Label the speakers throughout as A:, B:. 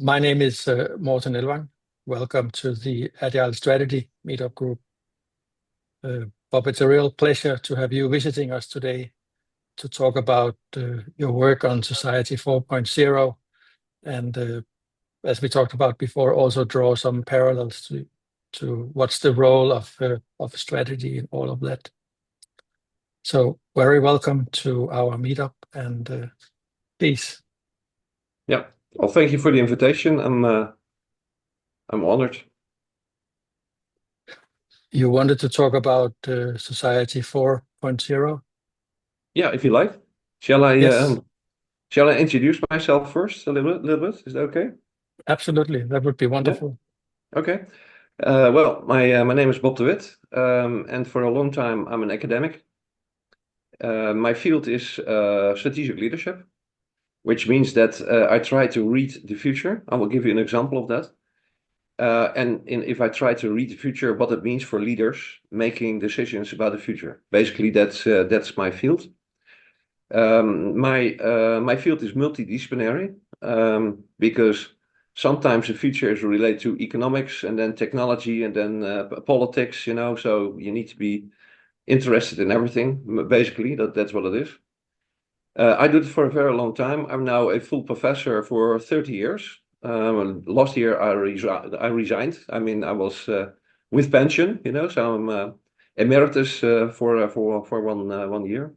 A: My name is Morten Elvang. Welcome to the Agile Strategy Meetup group. Bob, it's a real pleasure to have you visiting us today to talk about your work on Society 4.0 and as we talked about before, also draw some parallels to what's the role of strategy in all of that. So very welcome to our meetup and peace.
B: Yeah, well, thank you for the invitation. I'm honored.
A: You wanted to talk about Society 4.0?
B: Yeah, if you like. Shall I
A: Yes,
B: shall I introduce myself first a little bit? Is that okay?
A: absolutely. That would be
B: Yeah.
A: wonderful.
B: Okay. Well, my name is Bob de Wit, and for a long time I'm an academic. My field is strategic leadership, which means that I try to read the future. I will give you an example of that. If I try to read the future, what it means for leaders making decisions about the future. Basically, that's my field. My field is multidisciplinary because sometimes the future is related to economics and then technology and then politics, so you need to be interested in everything. Basically, that's what it is. I did it for a very long time. I'm now a full professor for 30 years. Last year I resigned. I mean, I was with pension, so I'm emeritus for 1 year.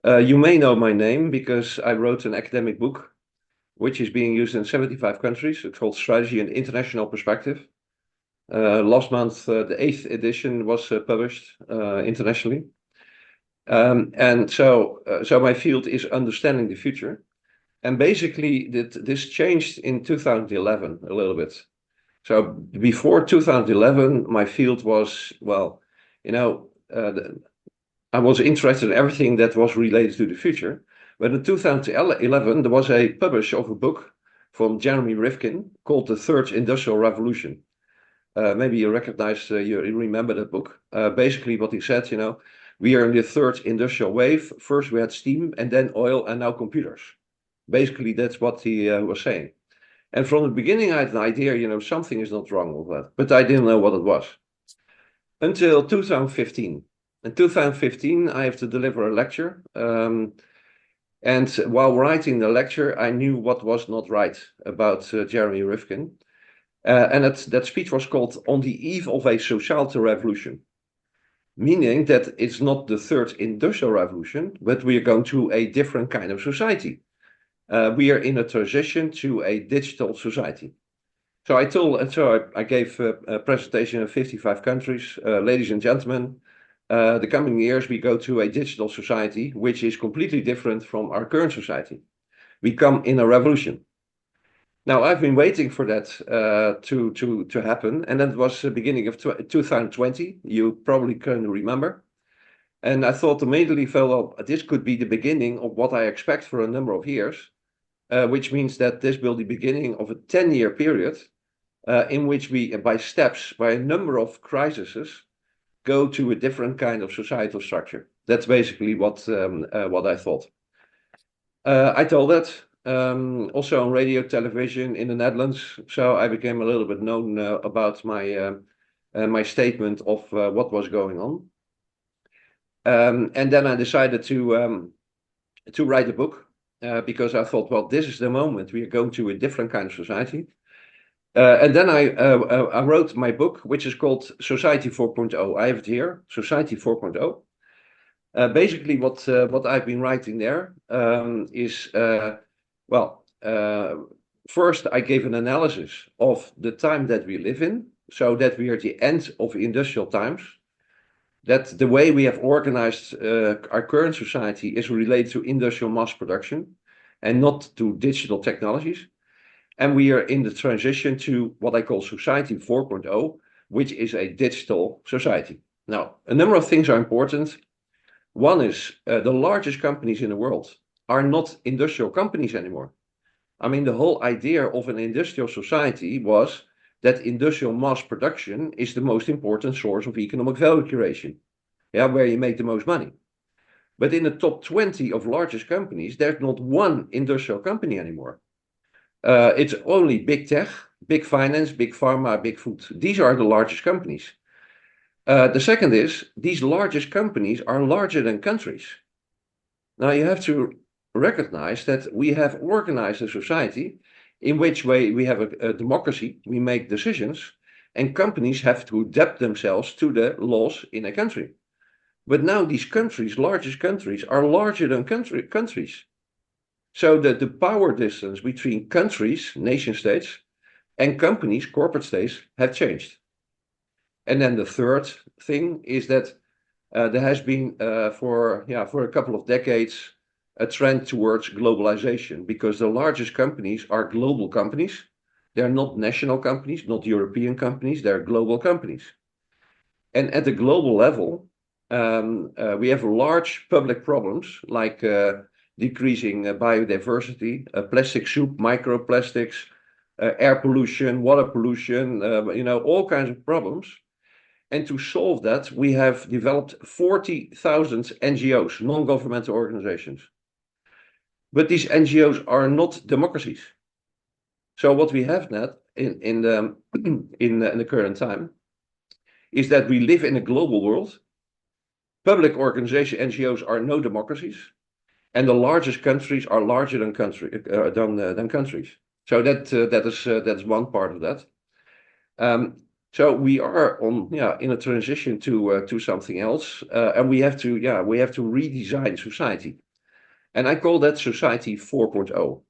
B: You may know my name because I wrote an academic book, which is being used in 75 countries. It's called Strategy and International Perspective. Last month, the 8th edition was published internationally. So my field is understanding the future. And basically, this changed in 2011 a little bit. So before 2011, my field was, well, I was interested in everything that was related to the future. But in 2011, there was a publish of a book from Jeremy Rifkin called The Third Industrial Revolution. Maybe you recognize, you remember that book. Basically, what he said, we are in the third industrial wave. First we had steam and then oil and now computers. Basically, that's what he was saying. And from the beginning, I had an idea, something is not wrong with that. But I didn't know what it was. Until 2015. In 2015, I have to deliver a lecture. And while writing the lecture, I knew what was not right about Jeremy Rifkin. And that speech was called On the Eve of a Societal Revolution. Meaning that it's not the third industrial revolution, but we are going to a different kind of society. We are in a transition to a digital society. So I gave a presentation in 55 countries. Ladies and gentlemen, the coming years we go to a digital society, which is completely different from our current society. We come in a revolution. Now I've been waiting for that to happen, and that was the beginning of 2020. You probably can remember. And I thought immediately, well, this could be the beginning of what I expect for a number of years. Which means that this will be the beginning of a 10-year period in which we, by steps, by a number of crises, go to a different kind of societal structure. That's basically what I thought. I told that also on radio, television in the Netherlands, so I became a little bit known about my statement of what was going on. And then I decided to write a book. Because I thought, well, this is the moment we are going to a different kind of society. And then I wrote my book, which is called Society 4.0. I have it here, Society 4.0. Basically, what I've been writing there is, first I gave an analysis of the time that we live in, so that we are at the end of industrial times. That the way we have organized our current society is related to industrial mass production and not to digital technologies. And we are in the transition to what I call Society 4.0, which is a digital society. Now, a number of things are important. One is the largest companies in the world are not industrial companies anymore. I mean, the whole idea of an industrial society was that industrial mass production is the most important source of economic value creation, where you make the most money. But in the top 20 of largest companies, there's not one industrial company anymore. It's only big tech, big finance, big pharma, big food. These are the largest companies. The second is, these largest companies are larger than countries. Now you have to recognize that we have organized a society in which way we have a democracy, we make decisions, and companies have to adapt themselves to the laws in a country. But now these countries, largest countries, are larger than countries. So that the power distance between countries, nation states, and companies, corporate states, have changed. And then the third thing is that there has been for a couple of decades a trend towards globalization, because the largest companies are global companies. They're not national companies, not European companies, they're global companies. And at the global level, we have large public problems like decreasing biodiversity, plastic soup, microplastics, air pollution, water pollution, all kinds of problems. And to solve that, we have developed 40,000 NGOs, non-governmental organizations. But these NGOs are not democracies. So what we have now in the current time is that we live in a global world. Public organization NGOs are no democracies, and the largest countries are larger than countries. So that is one part of that. So we are in a transition to something else, and we have to redesign society, and I call that society 4.0.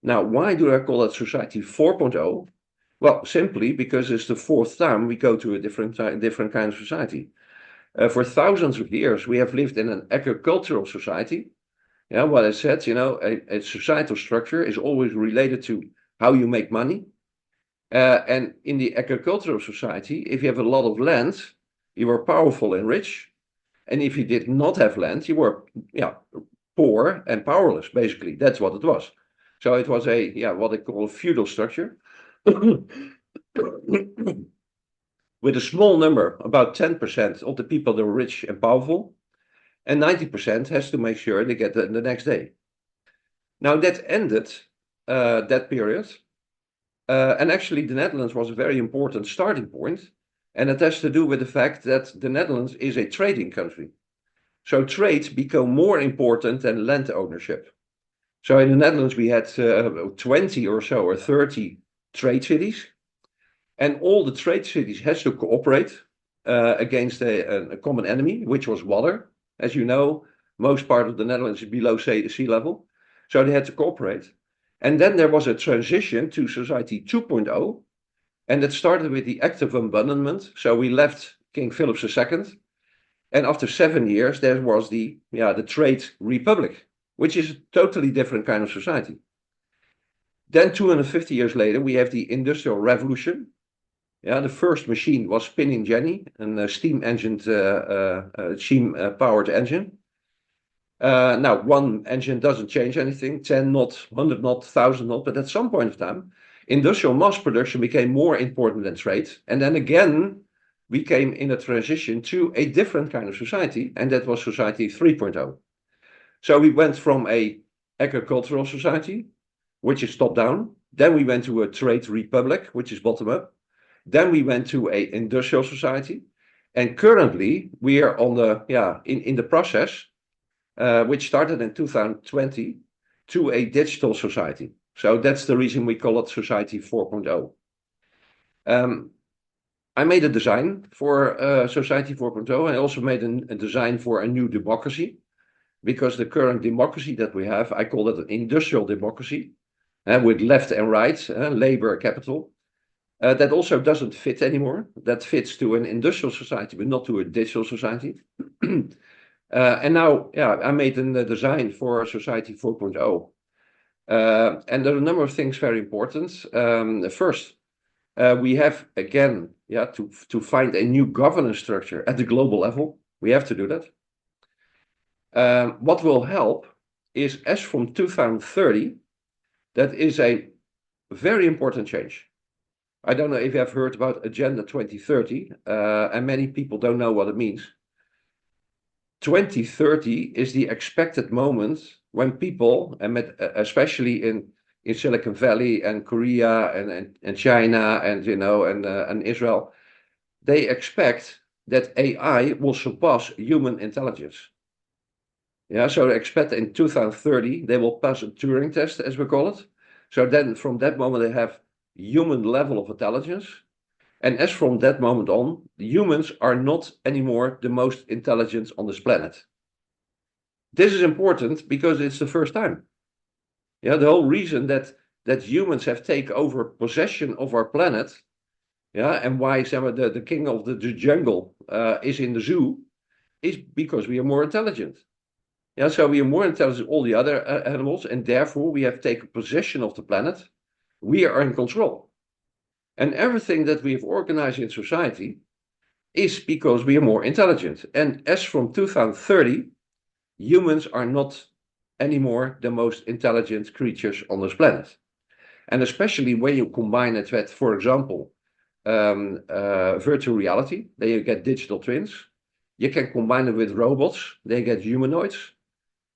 B: Now, why do I call that society 4.0? Well, simply because it's the fourth time we go to a different kind of society. For thousands of years, we have lived in an agricultural society. Yeah, what I said, a societal structure is always related to how you make money. And in the agricultural society, if you have a lot of land, you were powerful and rich. And if you did not have land, you were poor and powerless, basically. That's what it was. So it was what they call a feudal structure. With a small number, about 10% of the people that were rich and powerful, and 90% has to make sure they get the next day. Now that ended, that period. And actually, the Netherlands was a very important starting point, and it has to do with the fact that the Netherlands is a trading country. So trade became more important than land ownership. So in the Netherlands, we had 20 or so, or 30 trade cities, and all the trade cities has to cooperate against a common enemy, which was water. As you know, most part of the Netherlands is below sea level, so they had to cooperate. And then there was a transition to society 2.0, and it started with the Act of Abandonment. So we left King Philip II, and after 7 years, there was the Trade Republic, which is a totally different kind of society. Then 250 years later, we have the Industrial Revolution. Yeah, the first machine was spinning jenny, a steam-powered engine. Now, one engine doesn't change anything, 10 knot, 100 knot, 1,000 knot, but at some point of time, industrial mass production became more important than trade. And then again, we came in a transition to a different kind of society, and that was society 3.0. So we went from a agricultural society, which is top-down. Then we went to a trade republic, which is bottom-up. Then we went to an industrial society, and currently we are on in the process, which started in 2020, to a digital society. So that's the reason we call it Society 4.0. I made a design for Society 4.0. I also made a design for a new democracy, because the current democracy that we have, I call it an industrial democracy, with left and right, labor, capital. That also doesn't fit anymore. That fits to an industrial society, but not to a digital society. And now, I made a design for Society 4.0. And there are a number of things very important. First, we have, again, to find a new governance structure at the global level. We have to do that. What will help is, as from 2030, that is a very important change. I don't know if you have heard about Agenda 2030, and many people don't know what it means. 2030 is the expected moment when people, and especially in in Silicon Valley and Korea and China and Israel, they expect that AI will surpass human intelligence. Yeah, so they expect in 2030 they will pass a Turing test, as we call it. So then from that moment they have human level of intelligence. And as from that moment on, humans are not anymore the most intelligent on this planet. This is important because it's the first time. Yeah, the whole reason that humans have taken over possession of our planet, yeah, and why the king of the jungle is in the zoo, is because we are more intelligent. Yeah, so we are more intelligent than all the other animals, and therefore we have taken possession of the planet. We are in control. And everything that we have organized in society is because we are more intelligent. And as from 2030, humans are not anymore the most intelligent creatures on this planet. And especially when you combine it with, for example, virtual reality, then you get digital twins. You can combine it with robots, they get humanoids.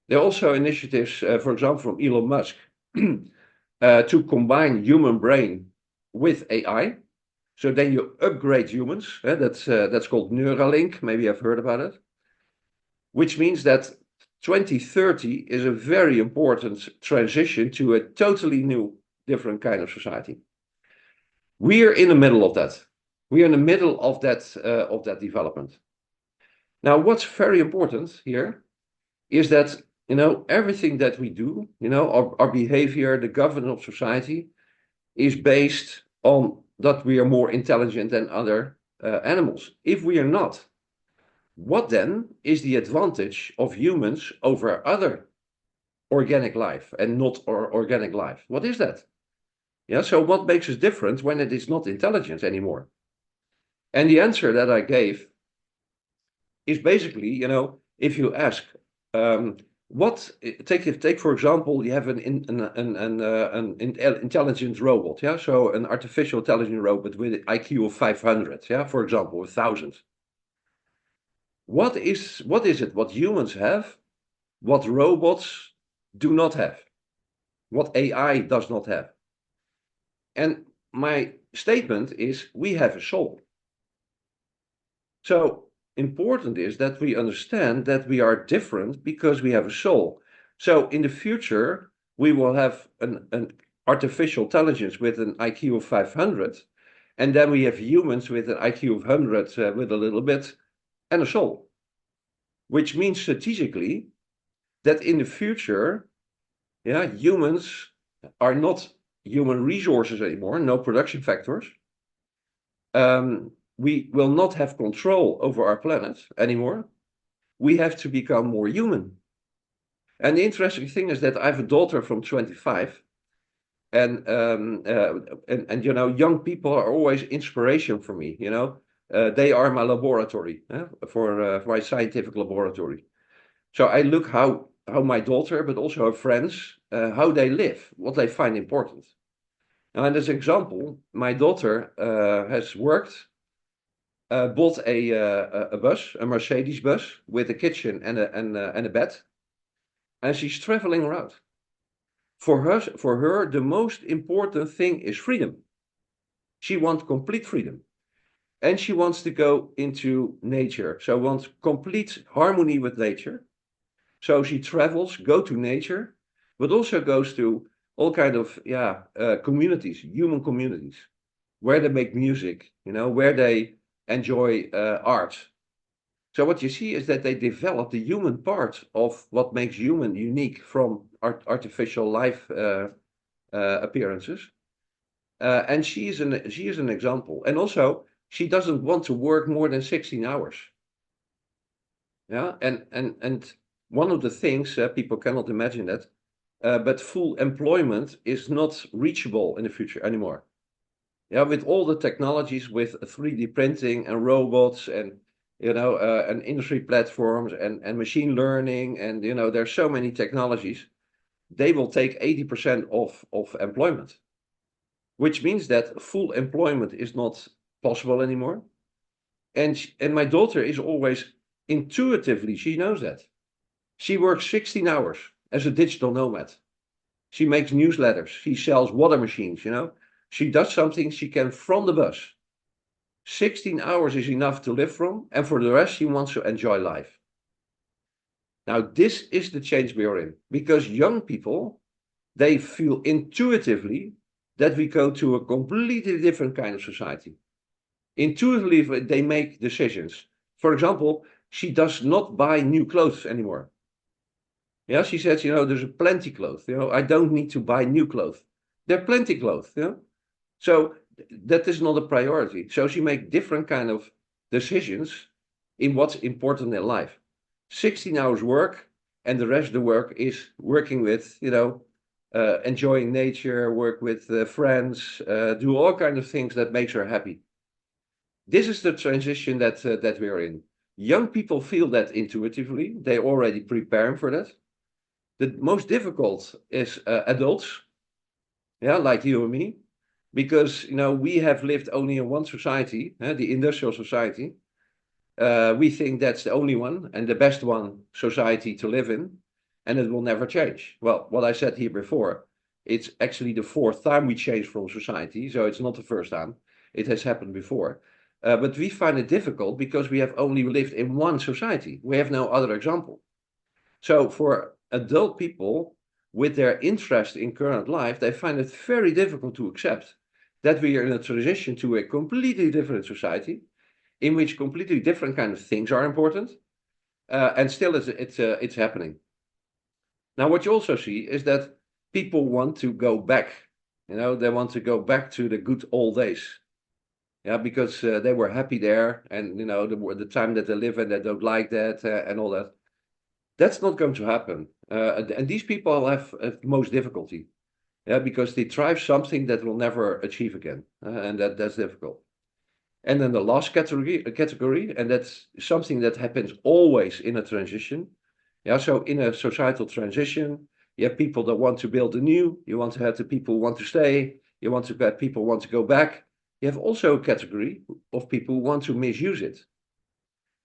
B: There are also initiatives, for example, from Elon Musk, to combine human brain with AI. So then you upgrade humans. That's called Neuralink. Maybe I've heard about it. Which means that 2030 is a very important transition to a totally new, different kind of society. We are in the middle of that. We are in the middle of that development. Now, what's very important here is that everything that we do, our behavior, the governance of society, is based on that we are more intelligent than other animals. If we are not, what then is the advantage of humans over other organic life and not organic life? What is that? Yeah, so what makes us different when it is not intelligence anymore? And the answer that I gave is basically, if you ask, take for example, you have an intelligent robot, yeah, so an artificial intelligent robot with an IQ of 500, yeah, for example, 1,000. What is it what humans have, what robots do not have, what AI does not have? And my statement is we have a soul. So important is that we understand that we are different because we have a soul. So in the future, we will have an artificial intelligence with an IQ of 500, and then we have humans with an IQ of 100 with a little bit, and a soul. Which means strategically that in the future, yeah, humans are not human resources anymore, no production factors. We will not have control over our planet anymore. We have to become more human. And the interesting thing is that I have a daughter from 25, and young people are always inspiration for me. They are my laboratory for my scientific laboratory. So I look how my daughter, but also her friends, how they live, what they find important. Now, and as an example, my daughter has bought a bus, a Mercedes bus with a kitchen and a bed, and she's traveling around. For her, the most important thing is freedom. She wants complete freedom, and she wants to go into nature. So wants complete harmony with nature. So she travels, go to nature, but also goes to all kind of communities, human communities, where they make music, where they enjoy art. So what you see is that they develop the human part of what makes human unique from artificial life appearances. And she is an example. And also, she doesn't want to work more than 16 hours. Yeah, and one of the things people cannot imagine that, but full employment is not reachable in the future anymore. Yeah, with all the technologies, with 3D printing and robots and and industry platforms and machine learning, and there's so many technologies, they will take 80% of employment, which means that full employment is not possible anymore. And my daughter is always intuitively, she knows that. She works 16 hours as a digital nomad. She makes newsletters. She sells water machines, She does something she can from the bus. 16 hours is enough to live from, and for the rest, she wants to enjoy life. Now, this is the change we are in, because young people, they feel intuitively that we go to a completely different kind of society. Intuitively, they make decisions. For example, she does not buy new clothes anymore. Yeah, she says, there's plenty clothes. I don't need to buy new clothes. There are plenty clothes. So that is not a priority. So she makes different kind of decisions in what's important in life. 16 hours work, and the rest of the work is working with, enjoying nature, work with friends, do all kinds of things that makes her happy. This is the transition that we're in. Young people feel that intuitively. They're already preparing for that. The most difficult is adults, like you and me, because we have lived only in one society, the industrial society. We think that's the only one and the best one society to live in, and it will never change. Well, what I said here before, it's actually the fourth time we changed from society, so it's not the first time. It has happened before. But we find it difficult because we have only lived in one society. We have no other example. So for adult people with their interest in current life, they find it very difficult to accept that we are in a transition to a completely different society in which completely different kind of things are important, and still it's happening. Now, what you also see is that people want to go back. They want to go back to the good old days. Yeah, because they were happy there, and the time that they live in, they don't like that and all that. That's not going to happen. And these people have most difficulty, because they try something that will never achieve again, and that's difficult. And then the last category, and that's something that happens always in a transition. Yeah, so in a societal transition, you have people that want to build anew. You want to have the people who want to stay. You want to have people who want to go back. You have also a category of people who want to misuse it.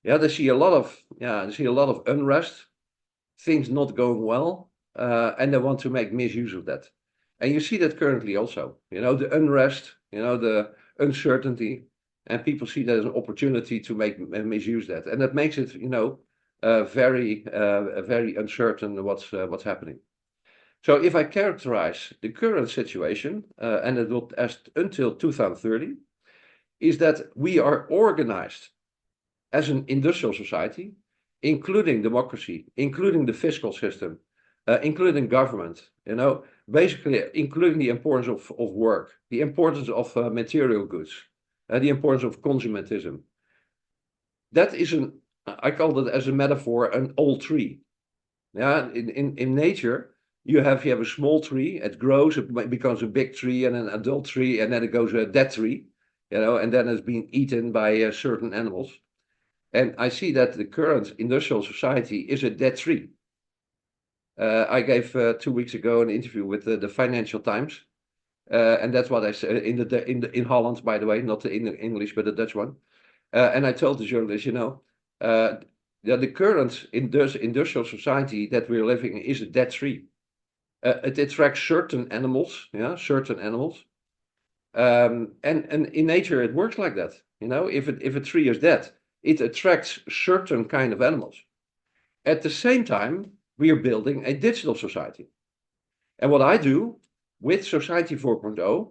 B: Yeah, they see a lot of unrest, things not going well, and they want to make misuse of that. And you see that currently also. The unrest, the uncertainty, and people see that as an opportunity to make misuse that, and that makes it, very uncertain what's happening. So if I characterize the current situation, and it will last until 2030, is that we are organized as an industrial society, including democracy, including the fiscal system, including government, basically including the importance of work, the importance of material goods, the importance of consumerism. That is I call it as a metaphor, an old tree. Yeah, in nature, you have a small tree, it grows, it becomes a big tree and an adult tree, and then it goes a dead tree, and then it's being eaten by certain animals. And I see that the current industrial society is a dead tree. I gave 2 weeks ago an interview with the Financial Times, and that's what I said in Holland, by the way, not in English, but the Dutch one. And I told the journalist, the current industrial society that we're living in is a dead tree. It attracts certain animals, certain animals. And in nature, it works like that. If a tree is dead, it attracts certain kind of animals. At the same time, we are building a digital society. And what I do with Society 4.0,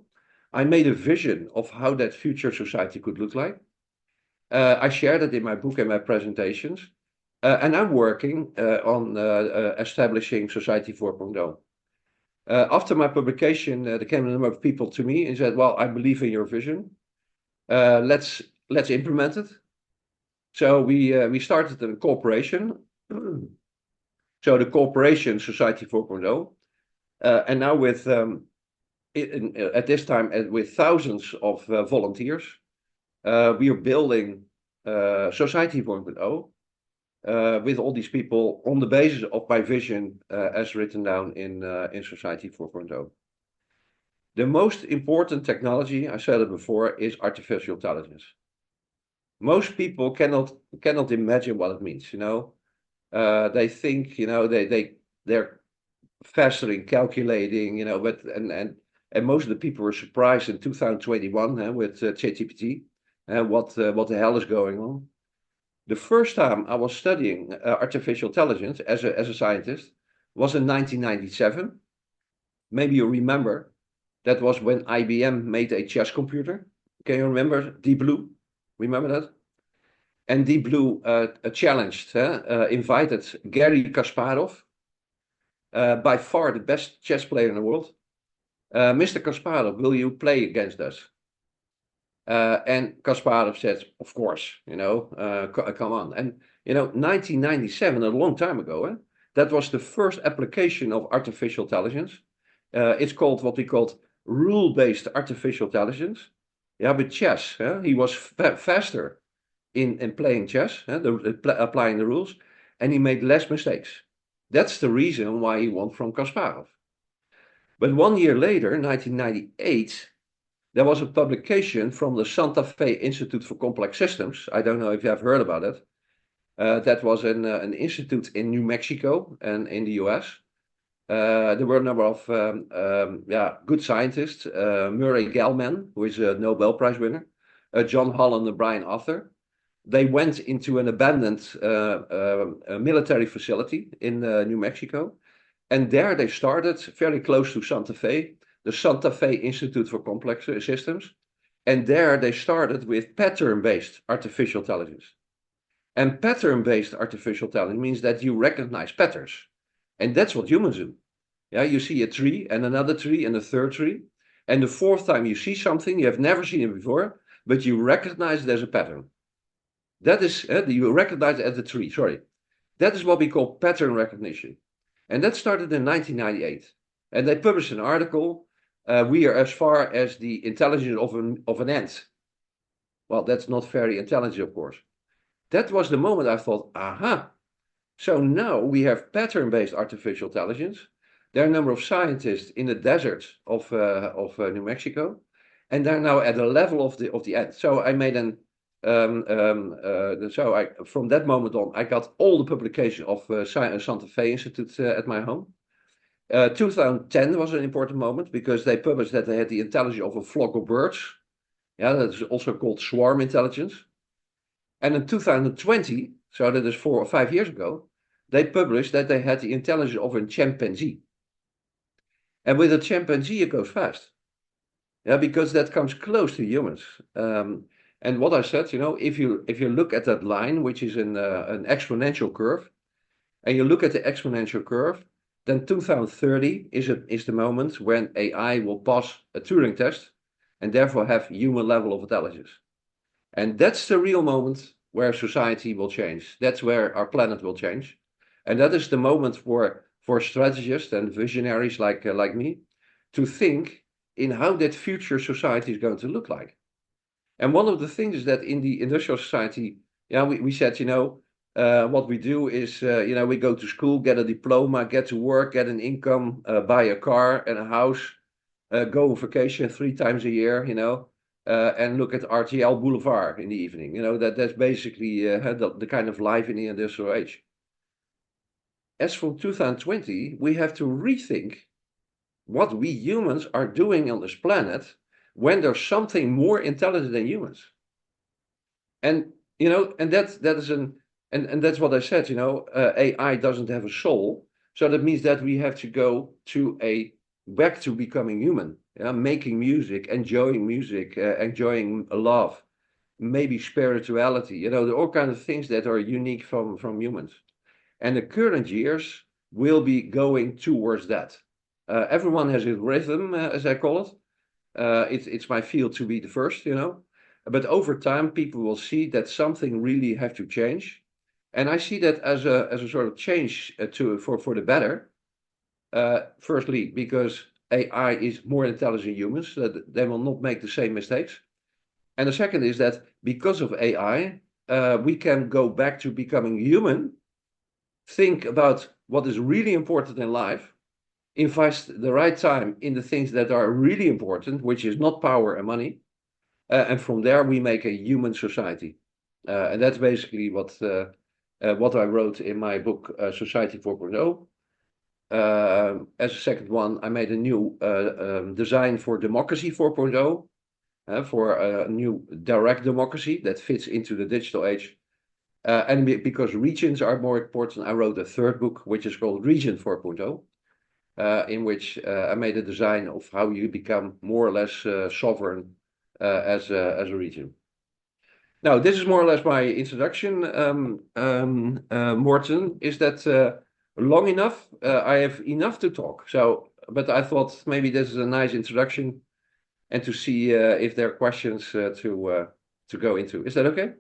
B: I made a vision of how that future society could look like. I shared it in my book and my presentations. And I'm working on establishing Society 4.0. After my publication, there came a number of people to me and said, well, I believe in your vision. Let's implement it. So we started a cooperation. So the cooperation Society 4.0, and now with at this time with thousands of volunteers, we are building Society 4.0 with all these people on the basis of my vision as written down in Society 4.0. The most important technology, I said it before, is artificial intelligence. Most people cannot imagine what it means. They think they're faster in calculating, but and most of the people were surprised in 2021 with ChatGPT and what the hell is going on. The first time I was studying artificial intelligence as a scientist was in 1997. Maybe you remember that was when IBM made a chess computer. Can you remember Deep Blue? Remember that? And Deep Blue invited Garry Kasparov, by far the best chess player in the world. Mr. Kasparov, will you play against us? And Kasparov said, of course, come on. And, 1997, a long time ago, that was the first application of artificial intelligence. It's called what we called rule-based artificial intelligence. Yeah, with chess, he was faster in playing chess, applying the rules, and he made less mistakes. That's the reason why he won from Kasparov. But 1 year later, 1998, there was a publication from the Santa Fe Institute for Complex Systems. I don't know if you have heard about it. That was an institute in New Mexico and in the US. There were a number of good scientists. Murray Gell-Mann, who is a Nobel Prize winner. John Holland and Brian Arthur. They went into an abandoned military facility in New Mexico. And there they started, very close to Santa Fe, the Santa Fe Institute for Complex Systems. And there they started with pattern-based artificial intelligence. And pattern-based artificial intelligence means that you recognize patterns. And that's what humans do. Yeah, you see a tree and another tree and a third tree. And the fourth time you see something, you have never seen it before, but you recognize it as a pattern. That is, you recognize it as a tree, sorry. That is what we call pattern recognition. And that started in 1998. And they published an article, we are as far as the intelligence of an ant. Well, that's not very intelligent, of course. That was the moment I thought, aha. So now we have pattern-based artificial intelligence. There are a number of scientists in the desert of New Mexico, and they're now at the level of the ant. So I made from that moment on, I got all the publication of Santa Fe Institute at my home. 2010 was an important moment because they published that they had the intelligence of a flock of birds. Yeah, that's also called swarm intelligence. And in 2020, so that is 4 or 5 years ago, they published that they had the intelligence of a chimpanzee. And with a chimpanzee, it goes fast. Yeah, because that comes close to humans. And what I said, if you look at that line, which is an exponential curve, and you look at the exponential curve, then 2030 is the moment when AI will pass a Turing test and therefore have human level of intelligence. And that's the real moment where society will change. That's where our planet will change. And that is the moment for strategists and visionaries like me to think in how that future society is going to look like. And one of the things is that in the industrial society, we said, what we do is, we go to school, get a diploma, get to work, get an income, buy a car and a house, go on vacation 3 times a year, and look at RTL Boulevard in the evening. That's basically the kind of life in the industrial age. As from 2020, we have to rethink what we humans are doing on this planet when there's something more intelligent than humans. And and that's what I said, AI doesn't have a soul. So that means that we have to go back to becoming human, making music, enjoying love, maybe spirituality, there are all kinds of things that are unique from humans. And the current years will be going towards that. Everyone has a rhythm, as I call it. It's my field to be the first, But over time, people will see that something really have to change. And I see that as a sort of change for the better. Firstly, because AI is more intelligent than humans, so that they will not make the same mistakes. And the second is that because of AI, we can go back to becoming human, think about what is really important in life, invest the right time in the things that are really important, which is not power and money. And from there, we make a human society. And that's basically what I wrote in my book, Society 4.0. as a second one, I made a new design for Democracy 4.0, for a new direct democracy that fits into the digital age. And because regions are more important, I wrote a third book, which is called Region 4.0, in which I made a design of how you become more or less sovereign as a region. Now, this is more or less my introduction, Morten. Is that long enough? I have enough to talk. But I thought maybe this is a nice introduction, and to see if there are questions to go into. Is that okay?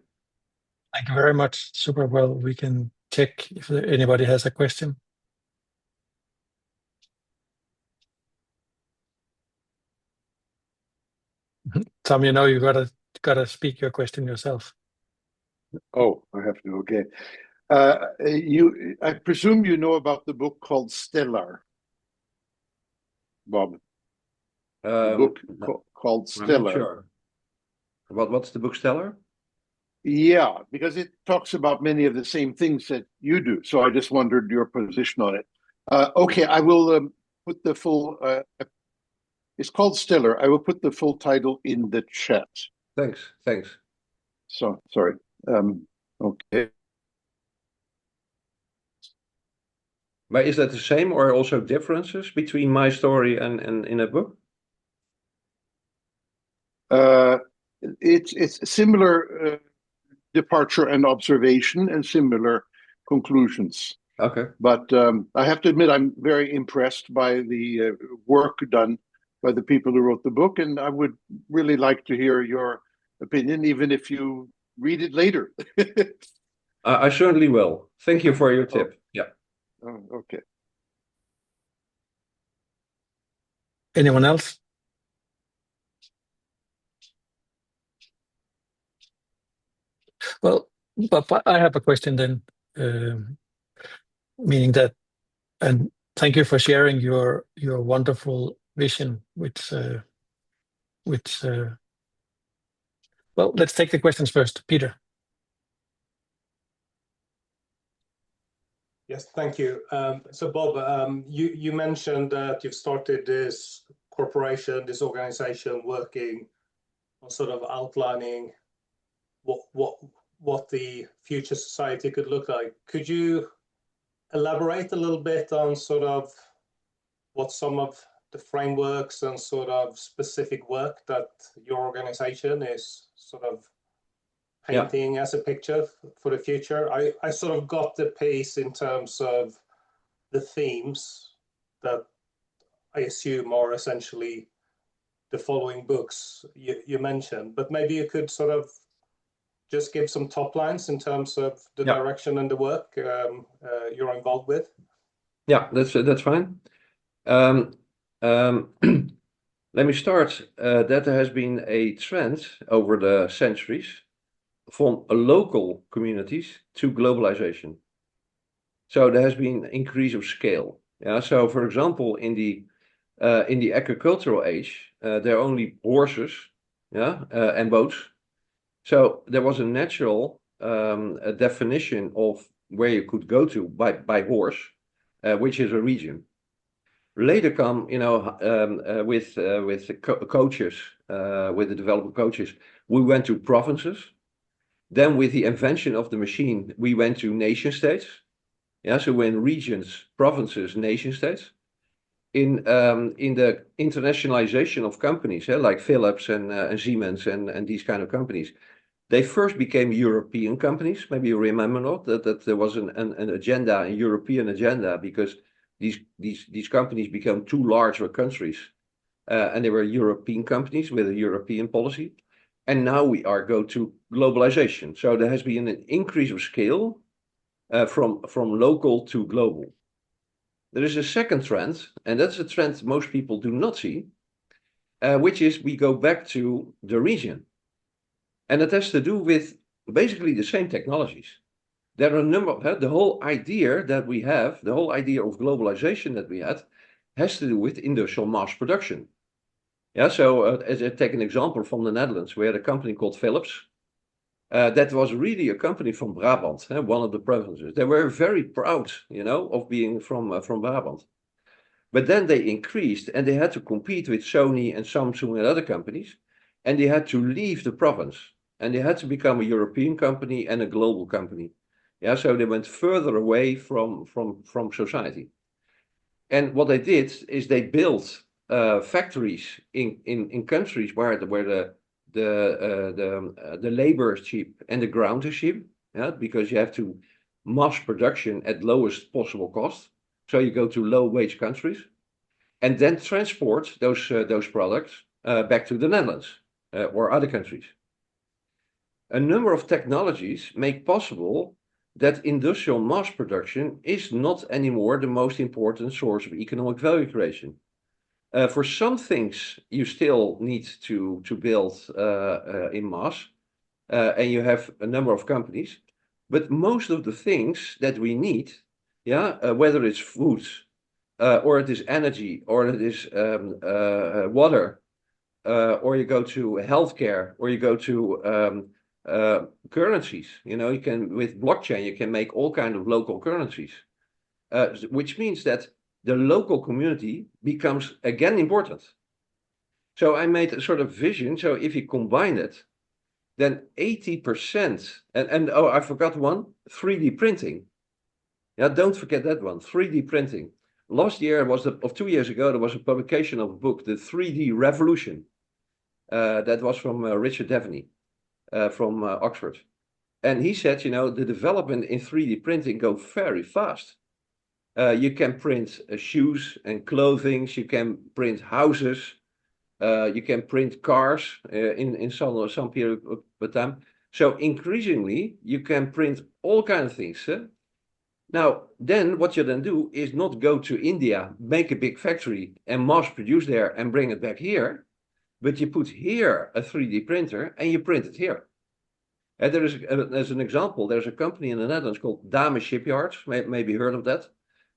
A: Thank you very much. Super well. We can check if anybody has a question. Tom, you know you gotta speak your question yourself.
C: Oh, I have to. Okay. I presume you know about the book called Stellar, Bob. The book called Stellar.
B: I'm not sure. What's the book Stellar?
C: Yeah, because it talks about many of the same things that you do. So I just wondered your position on it. Okay, I will put the full. It's called Stellar. I will put the full title in the chat.
B: Thanks.
C: So sorry. Okay.
B: But is that the same or also differences between my story and in a book?
C: It's similar departure and observation and similar conclusions.
B: Okay.
C: But I have to admit, I'm very impressed by the work done by the people who wrote the book, and I would really like to hear your opinion, even if you read it later.
B: I certainly will. Thank you for your tip. Yeah.
C: Oh, okay.
A: Anyone else? Well, but I have a question then, meaning that, and thank you for sharing your wonderful vision, which well, let's take the questions first. Peter.
D: Yes, thank you. So Bob, you mentioned that you've started this corporation, this organization, working on sort of outlining what the future society could look like. Could you elaborate a little bit on sort of what some of the frameworks and sort of specific work that your organization is sort of painting as a picture for the future? I sort of got the pace in terms of the themes that I assume are essentially the following books you mentioned, but maybe you could sort of just give some top lines in terms of the direction and the work you're involved with.
B: Yeah, that's fine. Let me start. That there has been a trend over the centuries from local communities to globalization. So there has been an increase of scale. Yeah. So for example, in the agricultural age, there are only horses, and boats. So there was a natural a definition of where you could go to by horse, which is a region. Later come, with the coaches, with the development coaches, we went to provinces. Then with the invention of the machine, we went to nation states. Yeah, so when regions, provinces, nation states. In the internationalization of companies, like Philips and Siemens and these kind of companies, they first became European companies. Maybe you remember not that there was an agenda, a European agenda, because these companies became too large for countries, and they were European companies with a European policy. And now we are go to globalization. So there has been an increase of scale from local to global. There is a second trend, and that's a trend most people do not see, which is we go back to the region. And it has to do with basically the same technologies. There are a number of, the whole idea that we have, the whole idea of globalization that we had, has to do with industrial mass production. Yeah, so as I take an example from the Netherlands, we had a company called Philips. That was really a company from Brabant, one of the provinces. They were very proud, of being from Brabant. But then they increased and they had to compete with Sony and Samsung and other companies, and they had to leave the province and they had to become a European company and a global company. Yeah, so they went further away from society. And what they did is they built factories in countries where the labor is cheap and the ground is cheap, yeah, because you have to mass production at lowest possible cost. So you go to low wage countries, and then transport those products back to the Netherlands or other countries. A number of technologies make possible that industrial mass production is not anymore the most important source of economic value creation. For some things, you still need to build in mass, and you have a number of companies. But most of the things that we need, yeah, whether it's food, or it is energy, or it is water, or you go to healthcare, or you go to currencies. You know, you can, with blockchain, you can make all kinds of local currencies, which means that the local community becomes again important. So I made a sort of vision. So if you combine it, then 80%, and oh, I forgot one, 3D printing. Yeah, don't forget that one, 3D printing. Last year of 2 years ago, there was a publication of a book, The 3D Revolution. That was from Richard Devaney from Oxford. And he said, you know, the development in 3D printing go very fast. You can print shoes and clothing, you can print houses, you can print cars in some period of time. So increasingly, you can print all kinds of things. Now, then what you then do is not go to India, make a big factory and mass produce there and bring it back here, but you put here a 3D printer and you print it here. And there is, as an example, there's a company in the Netherlands called Dame Shipyards, maybe heard of that.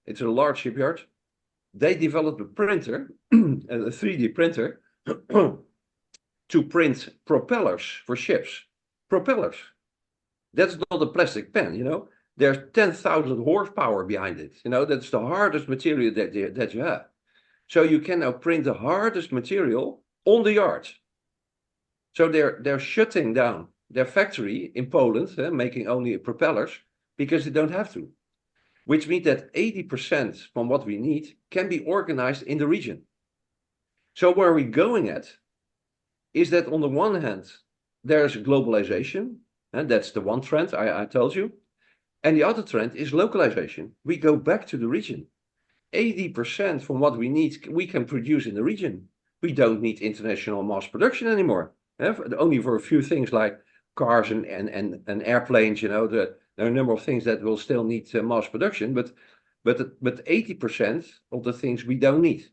B: It's a large shipyard. They developed a printer, a 3D printer, to print propellers for ships. Propellers. That's not a plastic pen, you know. There's 10,000 horsepower behind it. You know, that's the hardest material that you have. So you can now print the hardest material on the yard. So they're shutting down their factory in Poland, making only propellers, because they don't have to. Which means that 80% from what we need can be organized in the region. So where we're going at is that on the one hand, there's globalization, and that's the one trend I told you. And the other trend is localization. We go back to the region. 80% from what we need, we can produce in the region. We don't need international mass production anymore. Only for a few things like cars and airplanes, you know, there are a number of things that will still need mass production, but 80% of the things we don't need,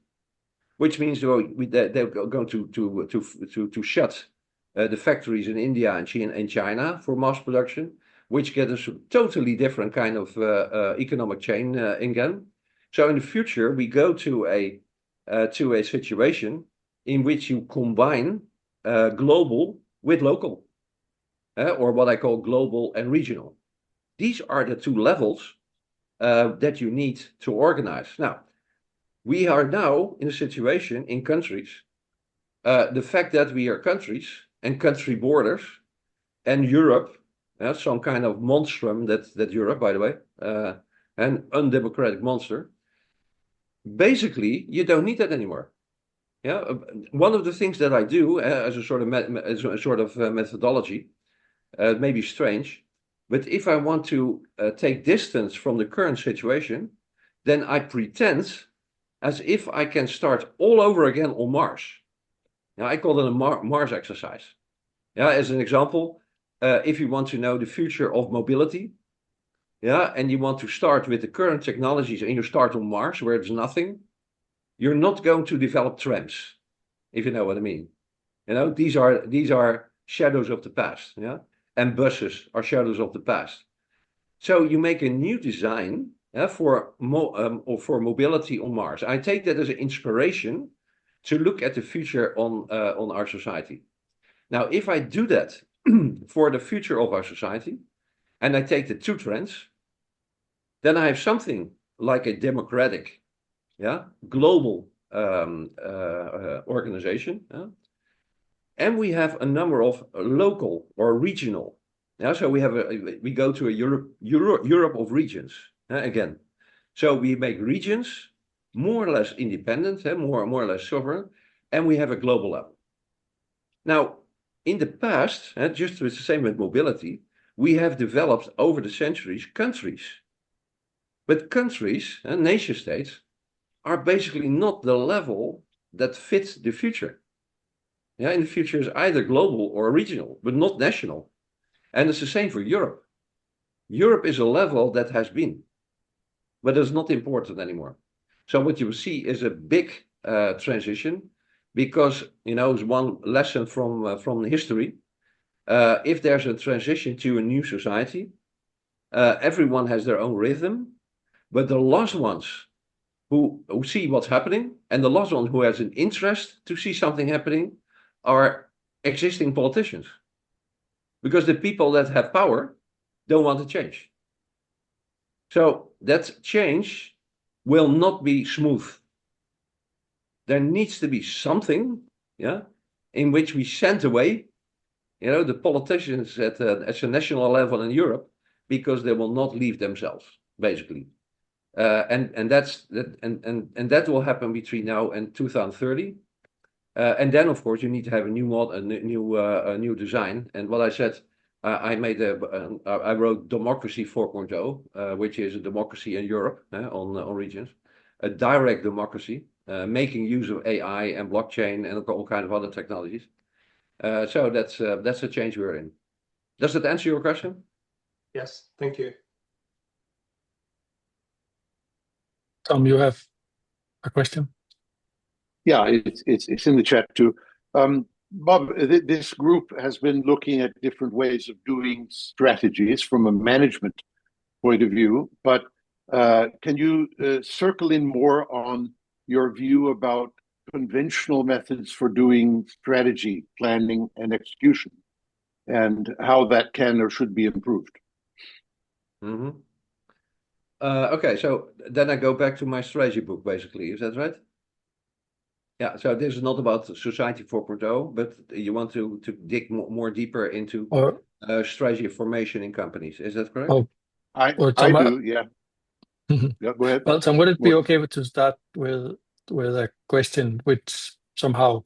B: which means they're going to shut the factories in India and China for mass production, which get a totally different kind of economic chain again. So in the future, we go to a situation in which you combine global with local, or what I call global and regional. These are the two levels that you need to organize. Now, we are now in a situation in countries, the fact that we are countries and country borders, and Europe, some kind of monstrum that Europe, by the way, an undemocratic monster. Basically, you don't need that anymore. Yeah, one of the things that I do as a sort of methodology, may be strange, but if I want to take distance from the current situation, then I pretend as if I can start all over again on Mars. Now, I call it a Mars exercise. Yeah, as an example, if you want to know the future of mobility, yeah, and you want to start with the current technologies and you start on Mars where there's nothing, you're not going to develop trams, if you know what I mean. You know, these are shadows of the past, yeah, and buses are shadows of the past. So you make a new design for mobility on Mars. I take that as an inspiration to look at the future on our society. Now, if I do that for the future of our society, and I take the two trends, then I have something like a democratic global organization. And we have a number of local or regional. So we go to a Europe of regions again. So we make regions more or less independent, more or less sovereign, and we have a global level. Now, in the past, just the same with mobility, we have developed over the centuries countries. But countries, nation states, are basically not the level that fits the future. In the future is either global or regional, but not national. And it's the same for Europe. Europe is a level that has been, but it's not important anymore. So what you will see is a big transition, because it's one lesson from history. If there's a transition to a new society, everyone has their own rhythm, but the last ones who see what's happening, and the last ones who has an interest to see something happening, are existing politicians. Because the people that have power don't want to change. So that change will not be smooth. There needs to be something, in which we send away, the politicians at a national level in Europe, because they will not leave themselves, basically. And that will happen between now and 2030. And then, of course, you need to have a new model, a new design. And what I said, I wrote Democracy 4.0, which is a democracy in Europe on regions, a direct democracy, making use of AI and blockchain and all kinds of other technologies. So that's a change we're in. Does that answer your question?
D: Yes, thank you.
A: Tom, you have a question?
C: Yeah, it's in the chat too. Bob, this group has been looking at different ways of doing strategies from a management point of view, but can you circle in more on your view about conventional methods for doing strategy, planning, and execution, and how that can or should be improved?
B: Mm-hmm. Okay, so then I go back to my strategy book, basically. Is that right? Yeah, so this is not about Society 4.0, but you want to dig more deeper into strategy formation in companies. Is that correct?
C: I do, yeah. Yeah, go ahead.
A: Well, Tom, would it be okay to start with a question which somehow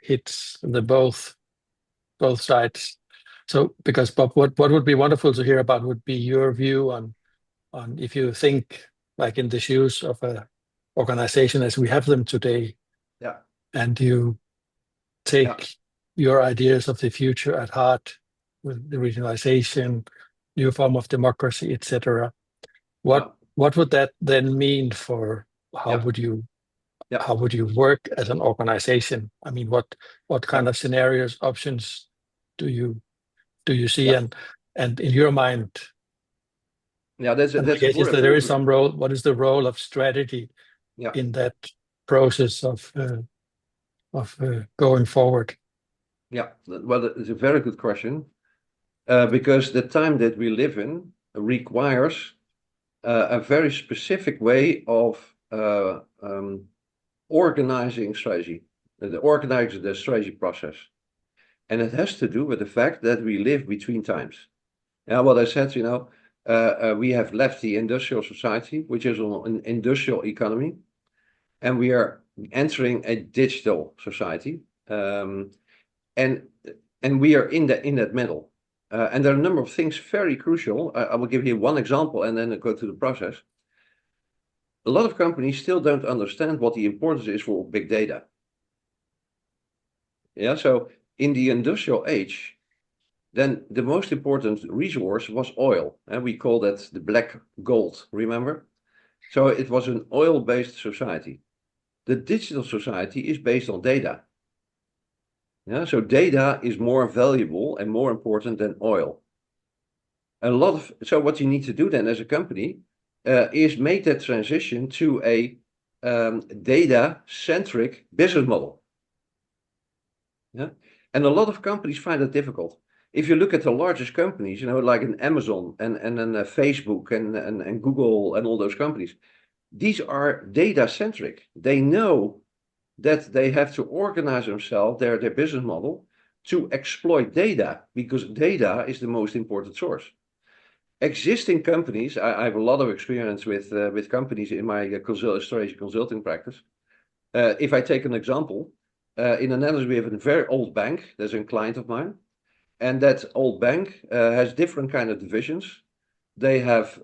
A: hits the both sides? So, because Bob, what would be wonderful to hear about would be your view on if you think like in the shoes of a organization as we have them today, and you take your ideas of the future at heart with the regionalization, new form of democracy, etc. What would that then mean for how would you work as an organization? I mean, what kind of scenarios, options do you see, and in your mind?
B: Yeah, that's
A: I guess is that there is some role. What is the role of strategy in that process of going forward?
B: Yeah, well, it's a very good question, because the time that we live in requires a very specific way of organizing strategy, organizing the strategy process. And it has to do with the fact that we live between times. Now, what I said, we have left the industrial society, which is an industrial economy, and we are entering a digital society, and we are in that middle. And there are a number of things very crucial. I will give you one example and then go to the process. A lot of companies still don't understand what the importance is for big data. Yeah, so in the industrial age, then the most important resource was oil, and we call that the black gold, remember? So it was an oil-based society. The digital society is based on data. Yeah, so data is more valuable and more important than oil. So what you need to do then as a company is make that transition to a data-centric business model. Yeah, and a lot of companies find it difficult. If you look at the largest companies, like an Amazon and Facebook and Google and all those companies, these are data-centric. They know that they have to organize themselves, their business model, to exploit data, because data is the most important source. Existing companies, I have a lot of experience with companies in my strategy consulting practice. If I take an example, in the Netherlands we have a very old bank. There's a client of mine, and that old bank has different kind of divisions. They have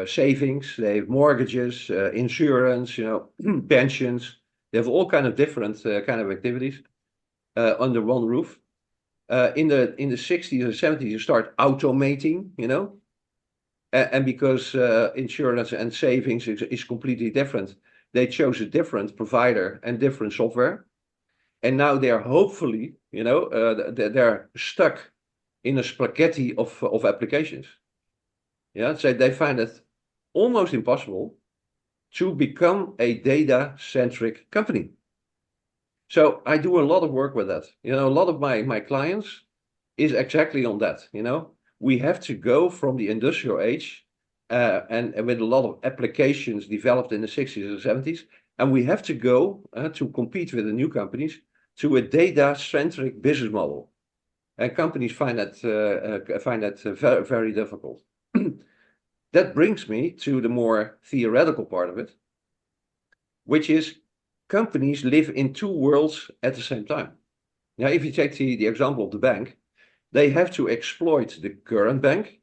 B: savings, they have mortgages, insurance, pensions. They have all kind of different kind of activities under one roof. In the 60s and 70s, you start automating, and because insurance and savings is completely different, they chose a different provider and different software. And now they're hopefully, they're stuck in a spaghetti of applications. Yeah, so they find it almost impossible to become a data-centric company. So I do a lot of work with that. A lot of my clients is exactly on that. We have to go from the industrial age and with a lot of applications developed in the 60s and 70s, and we have to go to compete with the new companies to a data-centric business model. And companies find that very, very difficult. That brings me to the more theoretical part of it, which is companies live in two worlds at the same time. Now, if you take the example of the bank, they have to exploit the current bank,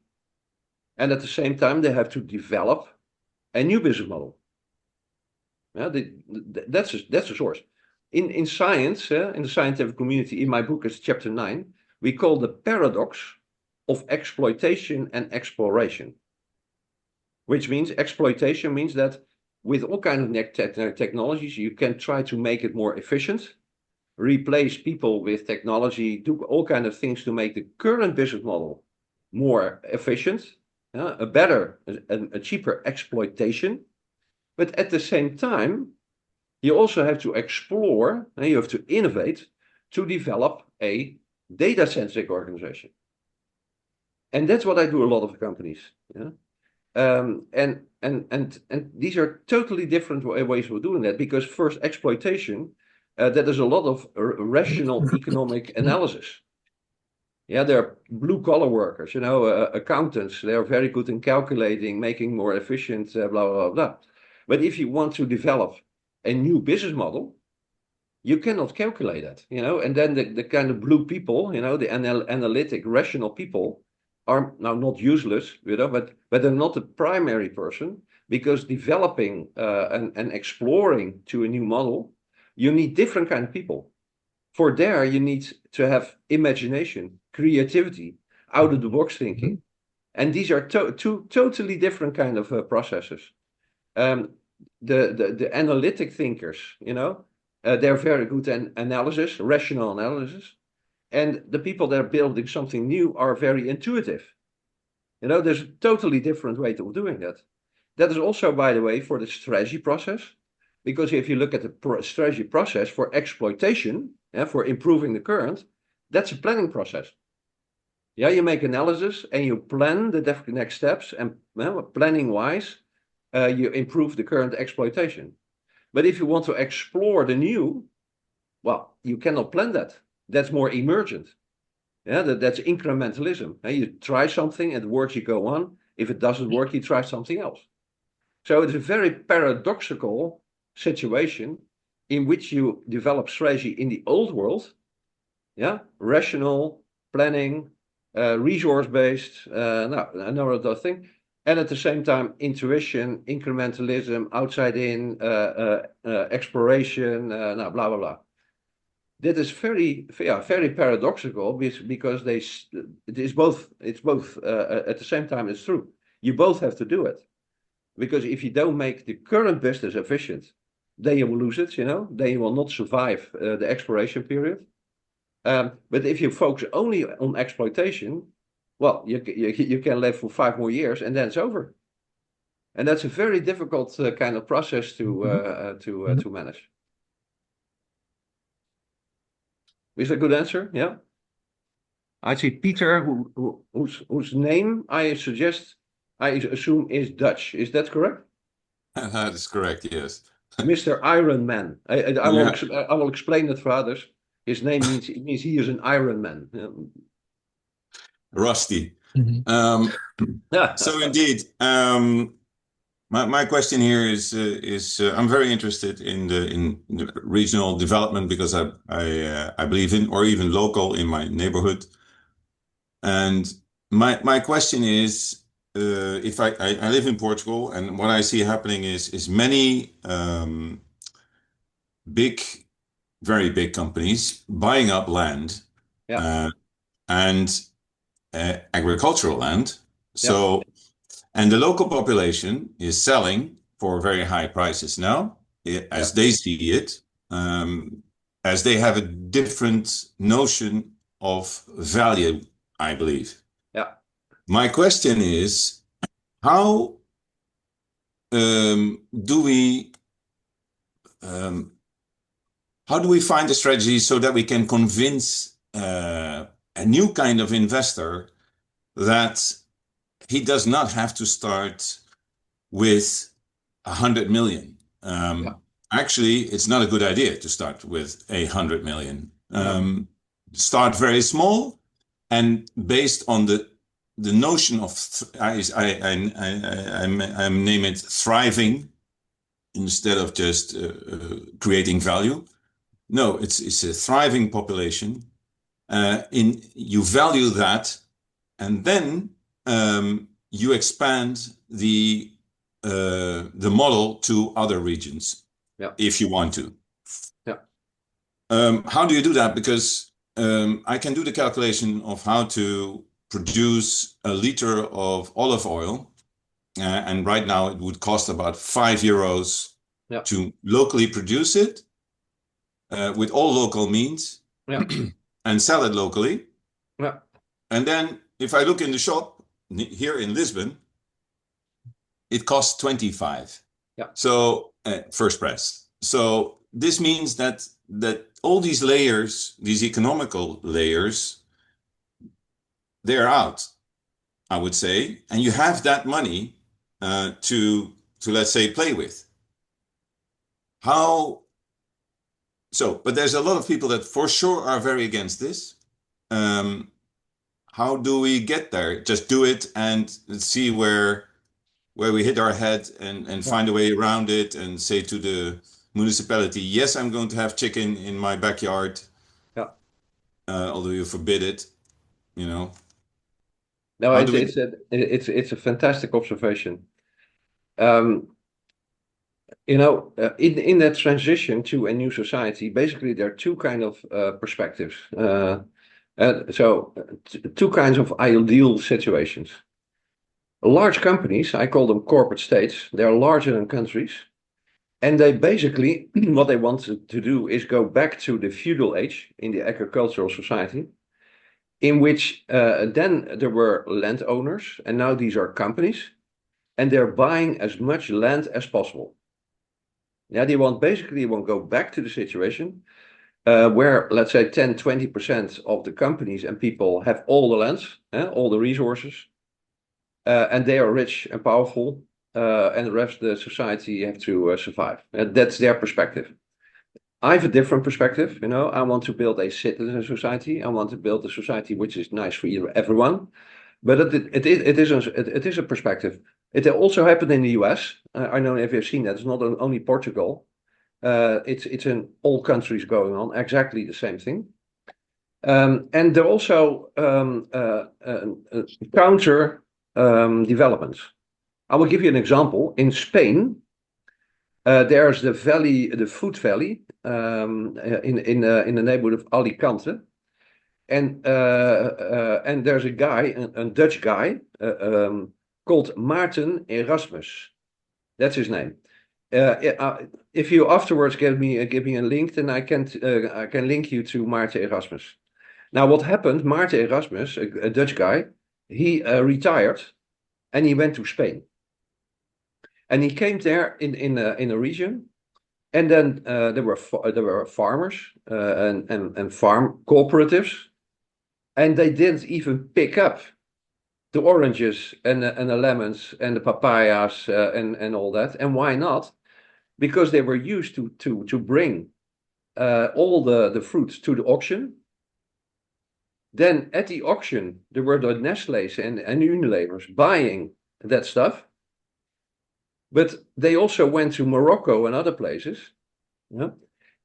B: and at the same time, they have to develop a new business model. Yeah, that's a source. In science, in the scientific community, in my book, it's chapter 9, we call the paradox of exploitation and exploration. Which means exploitation means that with all kinds of technologies, you can try to make it more efficient, replace people with technology, do all kinds of things to make the current business model more efficient, a cheaper exploitation. But at the same time, you also have to explore, and you have to innovate to develop a data-centric organization. And that's what I do a lot of companies. Yeah? And these are totally different ways of doing that, because first exploitation, that is a lot of rational economic analysis. Yeah, they're blue collar workers, accountants. They are very good in calculating, making more efficient, blah, blah, blah. But if you want to develop a new business model, you cannot calculate that, and then the kind of blue people, the analytic, rational people, are now not useless, but they're not the primary person, because developing and exploring to a new model, you need different kind of people. For there, you need to have imagination, creativity, out of the box thinking, and these are two totally different kind of processes. The analytic thinkers, they're very good in analysis, rational analysis. And the people that are building something new are very intuitive. There's a totally different way of doing that. That is also, by the way, for the strategy process. Because if you look at the strategy process for exploitation, for improving the current, that's a planning process. Yeah, you make analysis and you plan the next steps, and planning-wise, you improve the current exploitation. But if you want to explore the new, well, you cannot plan that. That's more emergent. Yeah, that's incrementalism. You try something, it works, you go on. If it doesn't work, you try something else. So it's a very paradoxical situation in which you develop strategy in the old world. Yeah, rational, planning, resource-based, another thing. And at the same time, intuition, incrementalism, outside in, exploration, blah, blah, blah. That is very paradoxical, because it's both at the same time. It's true. You both have to do it, because if you don't make the current business efficient, then you will lose it. Then you will not survive the exploration period. But if you focus only on exploitation, well, you can live for 5 more years and then it's over. And that's a very difficult kind of process to manage. Is that a good answer? Yeah. I see Peter, whose name I assume is Dutch. Is that correct?
E: That is correct, yes.
B: Mr. Iron Man.
E: Yeah.
B: I will explain it for others. His name means he is an Iron Man.
E: Rusty.
A: Mhm.
E: So indeed, my question here is I'm very interested in the regional development because I believe in, or even local in my neighborhood. And my question is, if I live in Portugal, and what I see happening is many big, very big companies buying up land,
B: Yeah.
E: and agricultural land.
B: Yeah.
E: So, and the local population is selling for very high prices now, as they see it, as they have a different notion of value, I believe.
B: Yeah.
E: My question is, how do we find a strategy so that we can convince a new kind of investor that he does not have to start with 100 million? Actually, it's not a good idea to start with 100 million. Start very small, and based on the notion of I name it thriving instead of just creating value. No, it's a thriving population. You value that, and then you expand the model to other regions, if you want to. How do you do that? Because I can do the calculation of how to produce a liter of olive oil, and right now it would cost about €5 to locally produce it with all local means, and sell it locally. And then if I look in the shop here in Lisbon, it costs 25. So first price. So this means that all these layers, these economical layers, they're out, I would say, and you have that money to let's say play with. But there's a lot of people that for sure are very against this. How do we get there? Just do it and see where we hit our head and find a way around it, and say to the municipality, yes, I'm going to have chicken in my backyard. Although you forbid it, No,
B: it's a fantastic observation. In that transition to a new society, basically there are two kind of perspectives. Two kinds of ideal situations. Large companies, I call them corporate states, they're larger than countries. And they basically, what they want to do is go back to the feudal age in the agricultural society, in which then there were landowners, and now these are companies, and they're buying as much land as possible. They want to go back to the situation where, let's say, 10-20% of the companies and people have all the lands, all the resources, and they are rich and powerful, and the rest of the society have to survive. That's their perspective. I have a different perspective. I want to build a citizen society. I want to build a society which is nice for everyone. But it is a perspective. It also happened in the US. I don't know if you've seen that. It's not only Portugal. It's in all countries going on exactly the same thing. And there are also counter developments. I will give you an example. In Spain, there's the valley, the food valley, in the neighborhood of Alicante. And there's a guy, a Dutch guy, called Maarten Erasmus. That's his name. If you afterwards give me a link, then I can link you to Maarten Erasmus. Now, what happened? Maarten Erasmus, a Dutch guy, he retired, and he went to Spain. And he came there in a region, and then there were farmers and farm cooperatives. And they didn't even pick up the oranges and the lemons and the papayas and all that. And why not? Because they were used to bring all the fruits to the auction. Then at the auction, there were the Nestle's and Unilevers buying that stuff. But they also went to Morocco and other places. Yeah?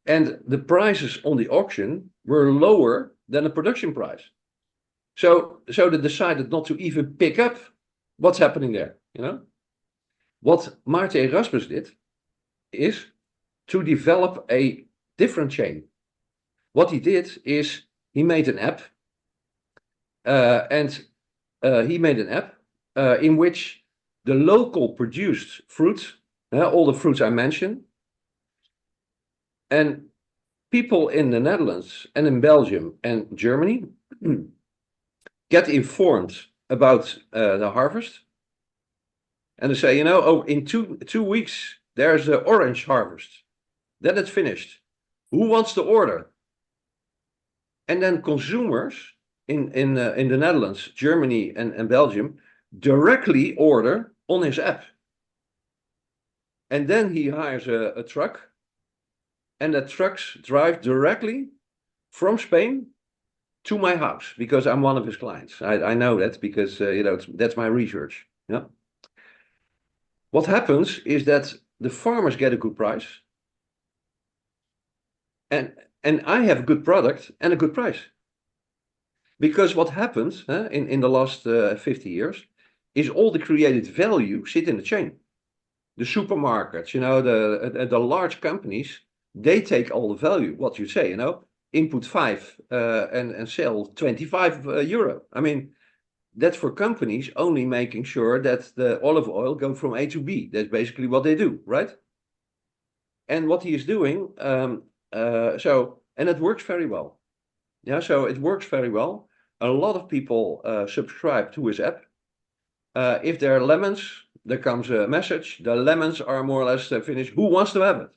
B: And the prices on the auction were lower than the production price. So they decided not to even pick up what's happening there. What Maarten Erasmus did is to develop a different chain. What he did is he made an app, in which the local produced fruits, all the fruits I mentioned, and people in the Netherlands and in Belgium and Germany get informed about the harvest. And they say, in two weeks, there's the orange harvest. Then it's finished. Who wants to order? And then consumers in the Netherlands, Germany, and Belgium directly order on his app. And then he hires a truck, and the trucks drive directly from Spain to my house, because I'm one of his clients. I know that because that's my research. Yeah. What happens is that the farmers get a good price, and I have a good product and a good price. Because what happens in the last 50 years is all the created value sit in the chain. The supermarkets, the large companies, they take all the value. What you say, input 5 and sell 25 euro. I mean, that's for companies only making sure that the olive oil go from A to B. That's basically what they do, right? And what he is doing, and it works very well. Yeah, so it works very well. A lot of people subscribe to his app. If there are lemons, there comes a message. The lemons are more or less finished. Who wants to have it?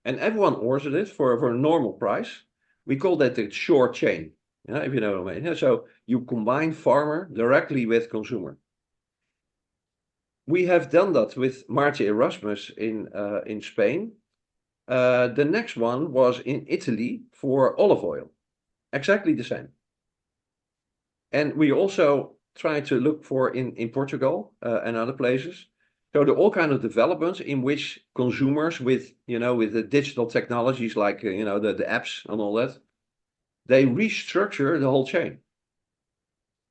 B: And everyone orders it for a normal price. We call that the short chain, if you know what I mean. Yeah, so you combine farmer directly with consumer. We have done that with Maarten Erasmus in Spain. The next one was in Italy for olive oil. Exactly the same. And we also try to look for in Portugal and other places. So there are all kinds of developments in which consumers with the digital technologies like the apps and all that, they restructure the whole chain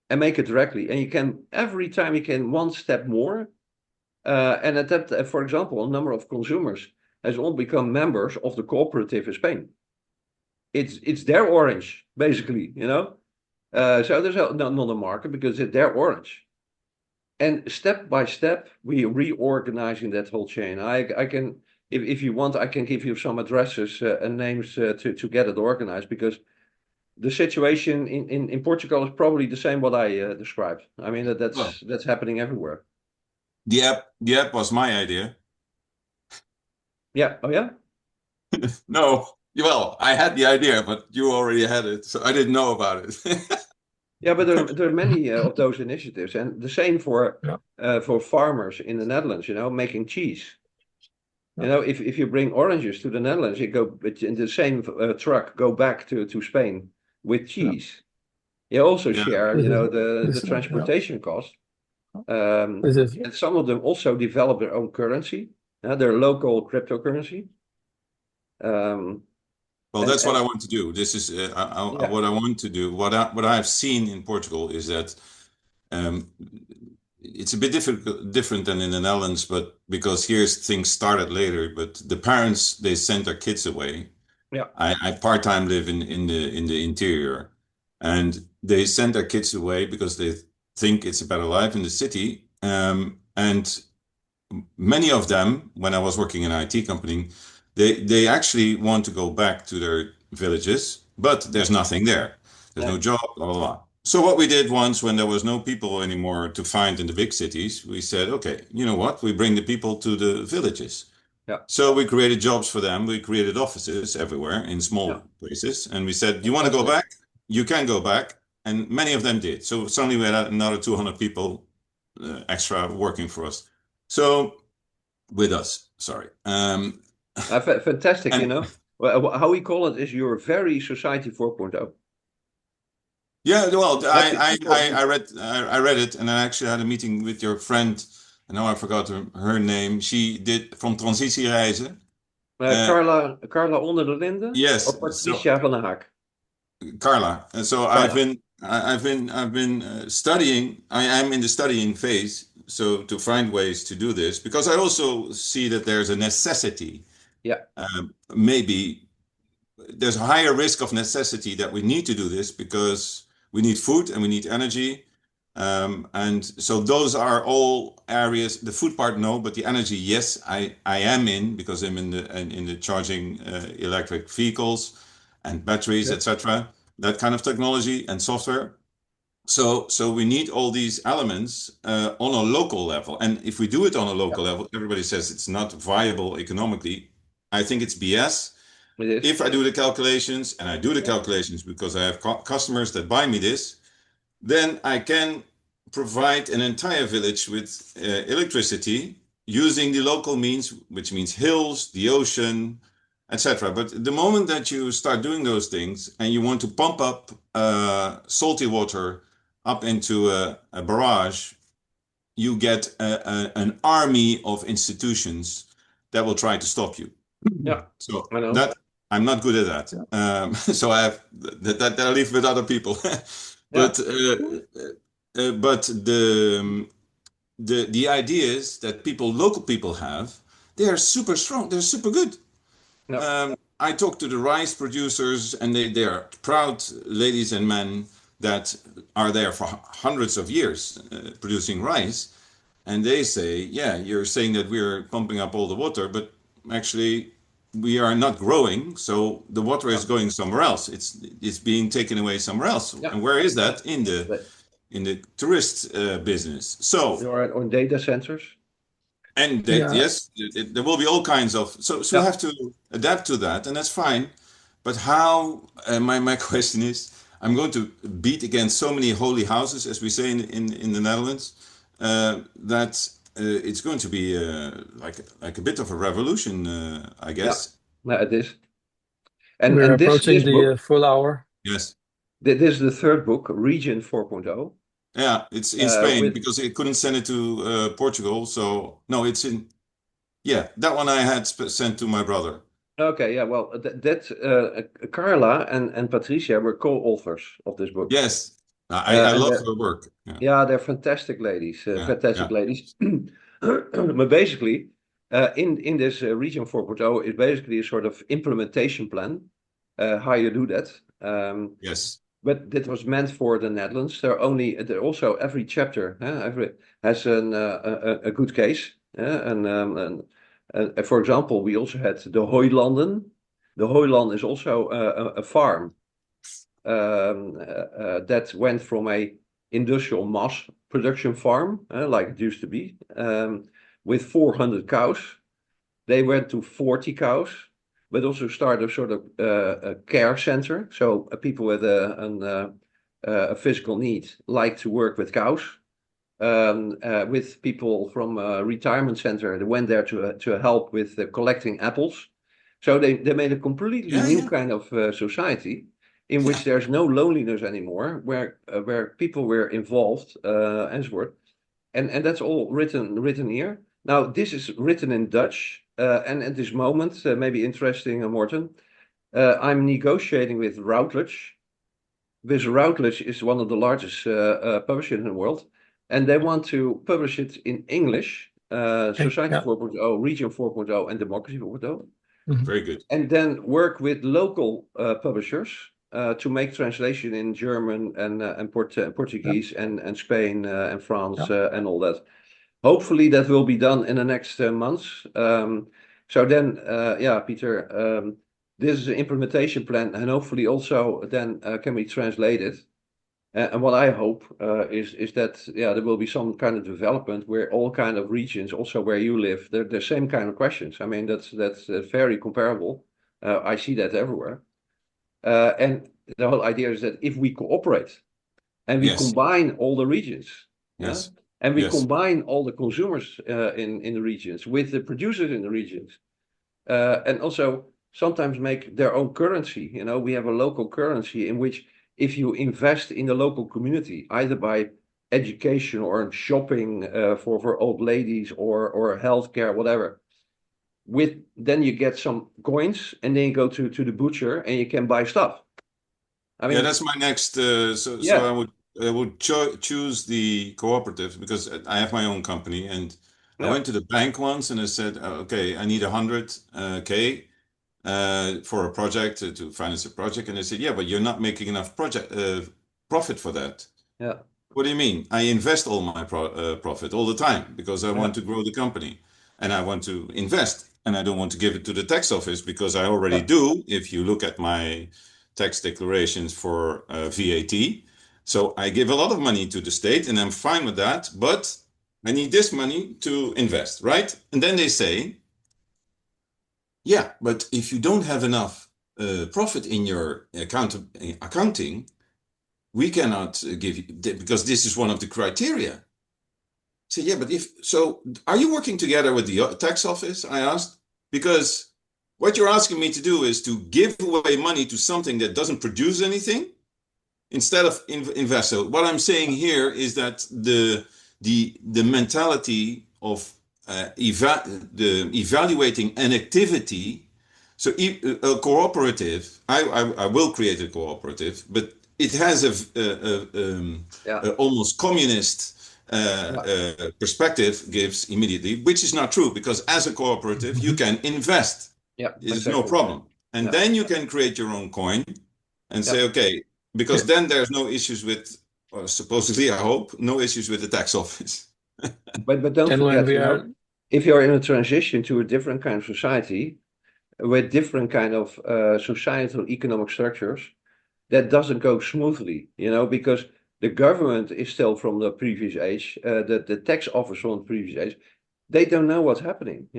B: and make it directly. And you can every time you can one step more. And at that, for example, a number of consumers has all become members of the cooperative in Spain. It's their orange basically, So there's not a market because they're orange. And step by step, we are reorganizing that whole chain. I can, if you want, I can give you some addresses and names to get it organized, because the situation in Portugal is probably the same what I described. I mean, that's happening everywhere.
E: The app was my idea.
B: Yeah. Oh, yeah?
E: No. Well, I had the idea, but you already had it, so I didn't know about it.
B: Yeah, but there are many of those initiatives, and the same for farmers in the Netherlands. Making cheese. If you bring oranges to the Netherlands, you go in the same truck, go back to Spain with cheese. You also share, the transportation cost. And some of them also develop their own currency, their local cryptocurrency.
E: Well, that's what I want to do. This is what I want to do. What I've seen in Portugal is that it's a bit different than in the Netherlands, but because here things started later. But the parents, they send their kids away.
B: Yeah,
E: I part-time live in the interior, and they send their kids away because they think it's a better life in the city. And many of them, when I was working in an IT company, they actually want to go back to their villages, but there's nothing there. There's no job, blah, blah, blah. So what we did once, when there was no people anymore to find in the big cities, we said, okay, you know what? We bring the people to the villages.
B: Yeah.
E: So we created jobs for them. We created offices everywhere in small places. And we said, you want to go back? You can go back. and many of them did. So suddenly we had another 200 people extra working for us. So with us, sorry.
B: Fantastic,
E: and
B: you know. Well, how we call it is your very Society 4.0.
E: yeah, well,
B: That's
E: I read it, and I actually had a meeting with your friend. And now I forgot her name. She did from Transitiereizen.
B: Carla Onder de Linden
E: Yes,
B: or
E: so
B: Patricia van der Haak?
E: Carla. And so
B: Carla.
E: I've been studying. I am in the studying phase, so to find ways to do this, because I also see that there's a necessity.
B: Yeah.
E: Maybe there's a higher risk of necessity that we need to do this because we need food and we need energy. And so those are all areas. The food part, no, but the energy, yes, I am in, because I'm in the charging electric vehicles and batteries,
B: Yeah.
E: etc. That kind of technology and software. So we need all these elements on a local level. And if we do it on a local level, everybody says it's not viable economically. I think it's BS.
B: It is.
E: If I do the calculations, and I do the calculations because I have customers that buy me this, then I can provide an entire village with electricity using the local means, which means hills, the ocean, etc. But the moment that you start doing those things and you want to pump up salty water up into a barrage, you get an army of institutions that will try to stop you.
B: Yeah.
E: So
B: I know.
E: that I'm not good at that. So I have that I leave with other people. But the idea is that local people have, they are super strong. They're super good.
B: Yeah.
E: I talk to the rice producers, and they are proud ladies and men that are there for hundreds of years producing rice. And they say, yeah, you're saying that we're pumping up all the water, but actually we are not growing. So the water is going somewhere else. It's being taken away somewhere else.
B: Yeah.
E: And where is that? In the tourist business. So
B: or on data centers.
E: And yes, there will be all kinds of. So we have to adapt to that, and that's fine. But how? My question is, I'm going to beat against so many holy houses, as we say in the Netherlands, that it's going to be like a bit of a revolution, I guess.
B: Yeah, it is.
A: We're
B: this
A: approaching the
B: book,
A: full hour.
E: Yes.
B: This is the third book, Region 4.0.
E: Yeah, it's in Spain because it couldn't send it to Portugal. So no, it's in. Yeah, that one I had sent to my brother.
B: Okay, yeah, well, Carla and Patricia were co-authors of this book.
E: Yes, I love her work.
B: Yeah, they're fantastic ladies, fantastic ladies. But basically, in this Region 4.0 is basically a sort of implementation plan, how you do that.
E: Yes.
B: But that was meant for the Netherlands. There also every chapter has a good case. For example, we also had the Hooilanden. The Hooiland is also a farm that went from a industrial mass production farm, like it used to be, with 400 cows. They went to 40 cows, but also started a sort of a care center. So people with a physical need like to work with cows. With people from a retirement center that went there to help with collecting apples. So they made a completely new kind of society in which there's no loneliness anymore, where people were involved and so forth. And that's all written here. Now this is written in Dutch, and at this moment, maybe interesting, Morten, I'm negotiating with Routledge. Because Routledge is one of the largest publishers in the world. And they want to publish it in English, Society 4.0, Region 4.0, and Democracy 4.0.
E: Very good.
B: And then work with local publishers to make translation in German and Portuguese and Spain and France and all that. Hopefully that will be done in the next months. So then, Peter, this is an implementation plan, and hopefully also then can be translated. And what I hope is that there will be some kind of development where all kind of regions, also where you live, the same kind of questions. I mean, that's very comparable. I see that everywhere. And the whole idea is that if we cooperate, and we
E: Yes.
B: combine all the regions.
E: Yes.
B: And we
E: Yes.
B: combine all the consumers in the regions with the producers in the regions, and also sometimes make their own currency. We have a local currency in which, if you invest in the local community, either by education or shopping for old ladies or healthcare, whatever, then you get some coins, and then you go to the butcher and you can buy stuff. I mean,
E: Yeah, that's my next. So I would choose the cooperative because I have my own company, and I went to the bank once and I said, okay, I need 100K for a project to finance a project, and they said, yeah, but you're not making enough profit for that.
B: Yeah.
E: What do you mean? I invest all my profit all the time because I want to grow the company, and I want to invest, and I don't want to give it to the tax office because I already do. If you look at my tax declarations for VAT. So I give a lot of money to the state and I'm fine with that, but I need this money to invest, right? And then they say, yeah, but if you don't have enough profit in your accounting, we cannot give you, because this is one of the criteria. So yeah, but are you working together with the tax office? I asked, because what you're asking me to do is to give away money to something that doesn't produce anything instead of invest. So what I'm saying here is that the mentality of evaluating an activity. So a cooperative, I will create a cooperative, but it has a almost communist perspective gives immediately, which is not true, because as a cooperative, you can invest. There's no problem. And then you can create your own coin and say, okay, because then there's no issues with, or supposedly, I hope, no issues with the tax office.
B: but don't forget, if you're in a transition to a different kind of society with different kind of societal economic structures, that doesn't go smoothly, because the government is still from the previous age, the tax office from the previous age, they don't know what's happening,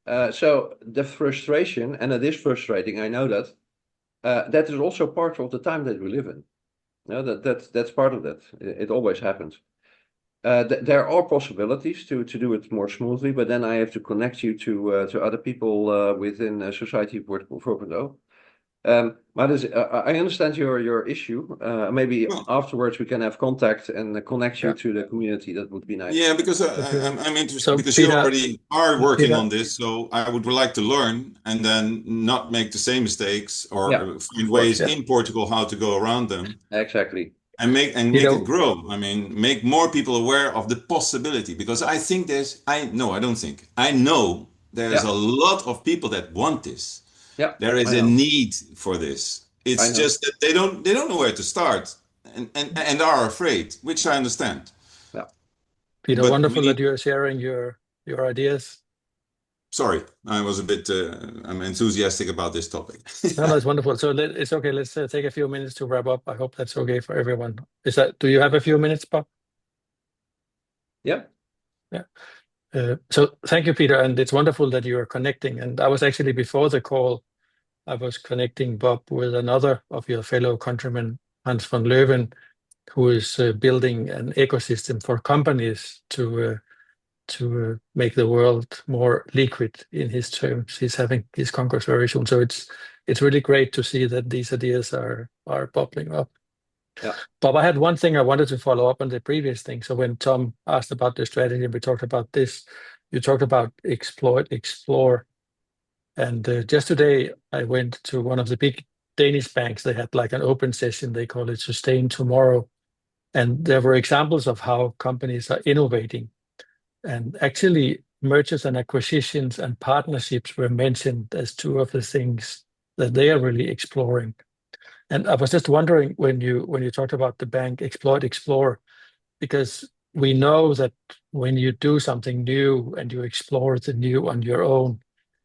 B: So the frustration, and it is frustrating, I know that, that is also part of the time that we live in. That's part of that. It always happens. There are possibilities to do it more smoothly, but then I have to connect you to other people within Society 4.0. But I understand your issue. Maybe afterwards we can have contact and connect you to the community. That would be nice.
E: Yeah, because I'm interested, because Peter, you already are working on this. So I would like to learn and then not make the same mistakes, or find ways in Portugal how to go around them.
B: Exactly.
E: And make it grow. I mean, make more people aware of the possibility, because I think I know there's a lot of people that want this.
B: Yeah,
E: there is a need for this. It's just that they don't know where to start and are afraid, which I understand.
B: Yeah,
A: Peter, wonderful that you're sharing your ideas.
E: Sorry, I was a bit. I'm enthusiastic about this topic.
A: No, it's wonderful. So it's okay. Let's take a few minutes to wrap up. I hope that's okay for everyone. Do you have a few minutes, Bob?
B: Yeah.
A: Yeah. So thank you, Peter, and it's wonderful that you are connecting. And I was actually, before the call, I was connecting Bob with another of your fellow countrymen, Hans van Leuven, who is building an ecosystem for companies to make the world more liquid in his terms. He's having his congress very soon. So it's really great to see that these ideas are popping up.
B: Yeah.
A: Bob, I had one thing I wanted to follow up on the previous thing. So when Tom asked about the strategy, we talked about this. You talked about exploit, explore. And just today, I went to one of the big Danish banks. They had like an open session. They call it Sustain Tomorrow. And there were examples of how companies are innovating. And actually, mergers and acquisitions and partnerships were mentioned as two of the things that they are really exploring. And I was just wondering, when you talked about the bank exploit, explore, because we know that when you do something new and you explore the new on your own,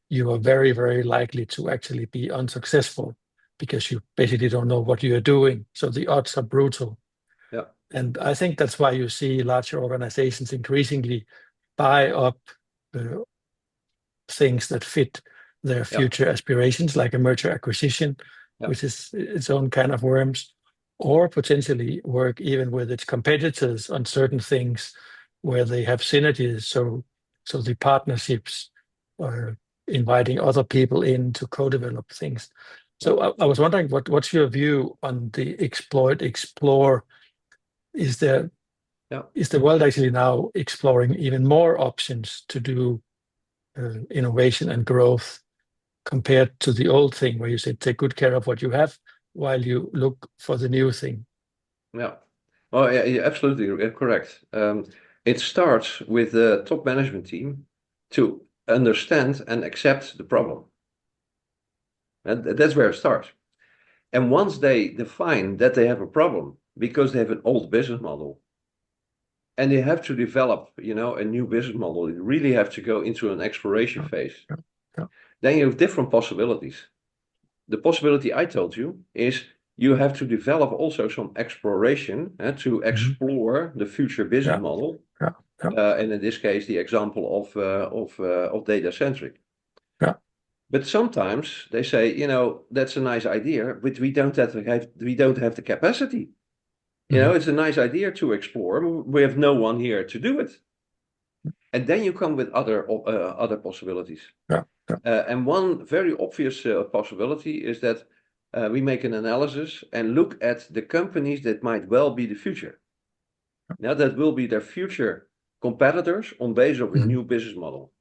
A: you are very, very likely to actually be unsuccessful, because you basically don't know what you're doing. So the odds are brutal.
B: Yeah.
A: And I think that's why you see larger organizations increasingly buy up things that fit their future aspirations, like a merger acquisition, which is its own kind of worms. or potentially work even with its competitors on certain things where they have synergies. So the partnerships are inviting other people in to co-develop things. So I was wondering, what's your view on the exploit, explore? Is the world actually now exploring even more options to do innovation and growth compared to the old thing where you said take good care of what you have while you look for the new thing?
B: Yeah. Well, yeah, you're absolutely correct. It starts with the top management team to understand and accept the problem. And that's where it starts. And once they define that they have a problem because they have an old business model and they have to develop, a new business model, you really have to go into an exploration phase.
A: Yeah.
B: Then you have different possibilities. The possibility I told you is you have to develop also some exploration to explore the future business model. And in this case, the example of data centric.
A: Yeah.
B: But sometimes they say, that's a nice idea, but we don't have the capacity. It's a nice idea to explore. We have no one here to do it. And then you come with other possibilities. And one very obvious possibility is that we make an analysis and look at the companies that might well be the future. Now that will be their future competitors on base of a new business model.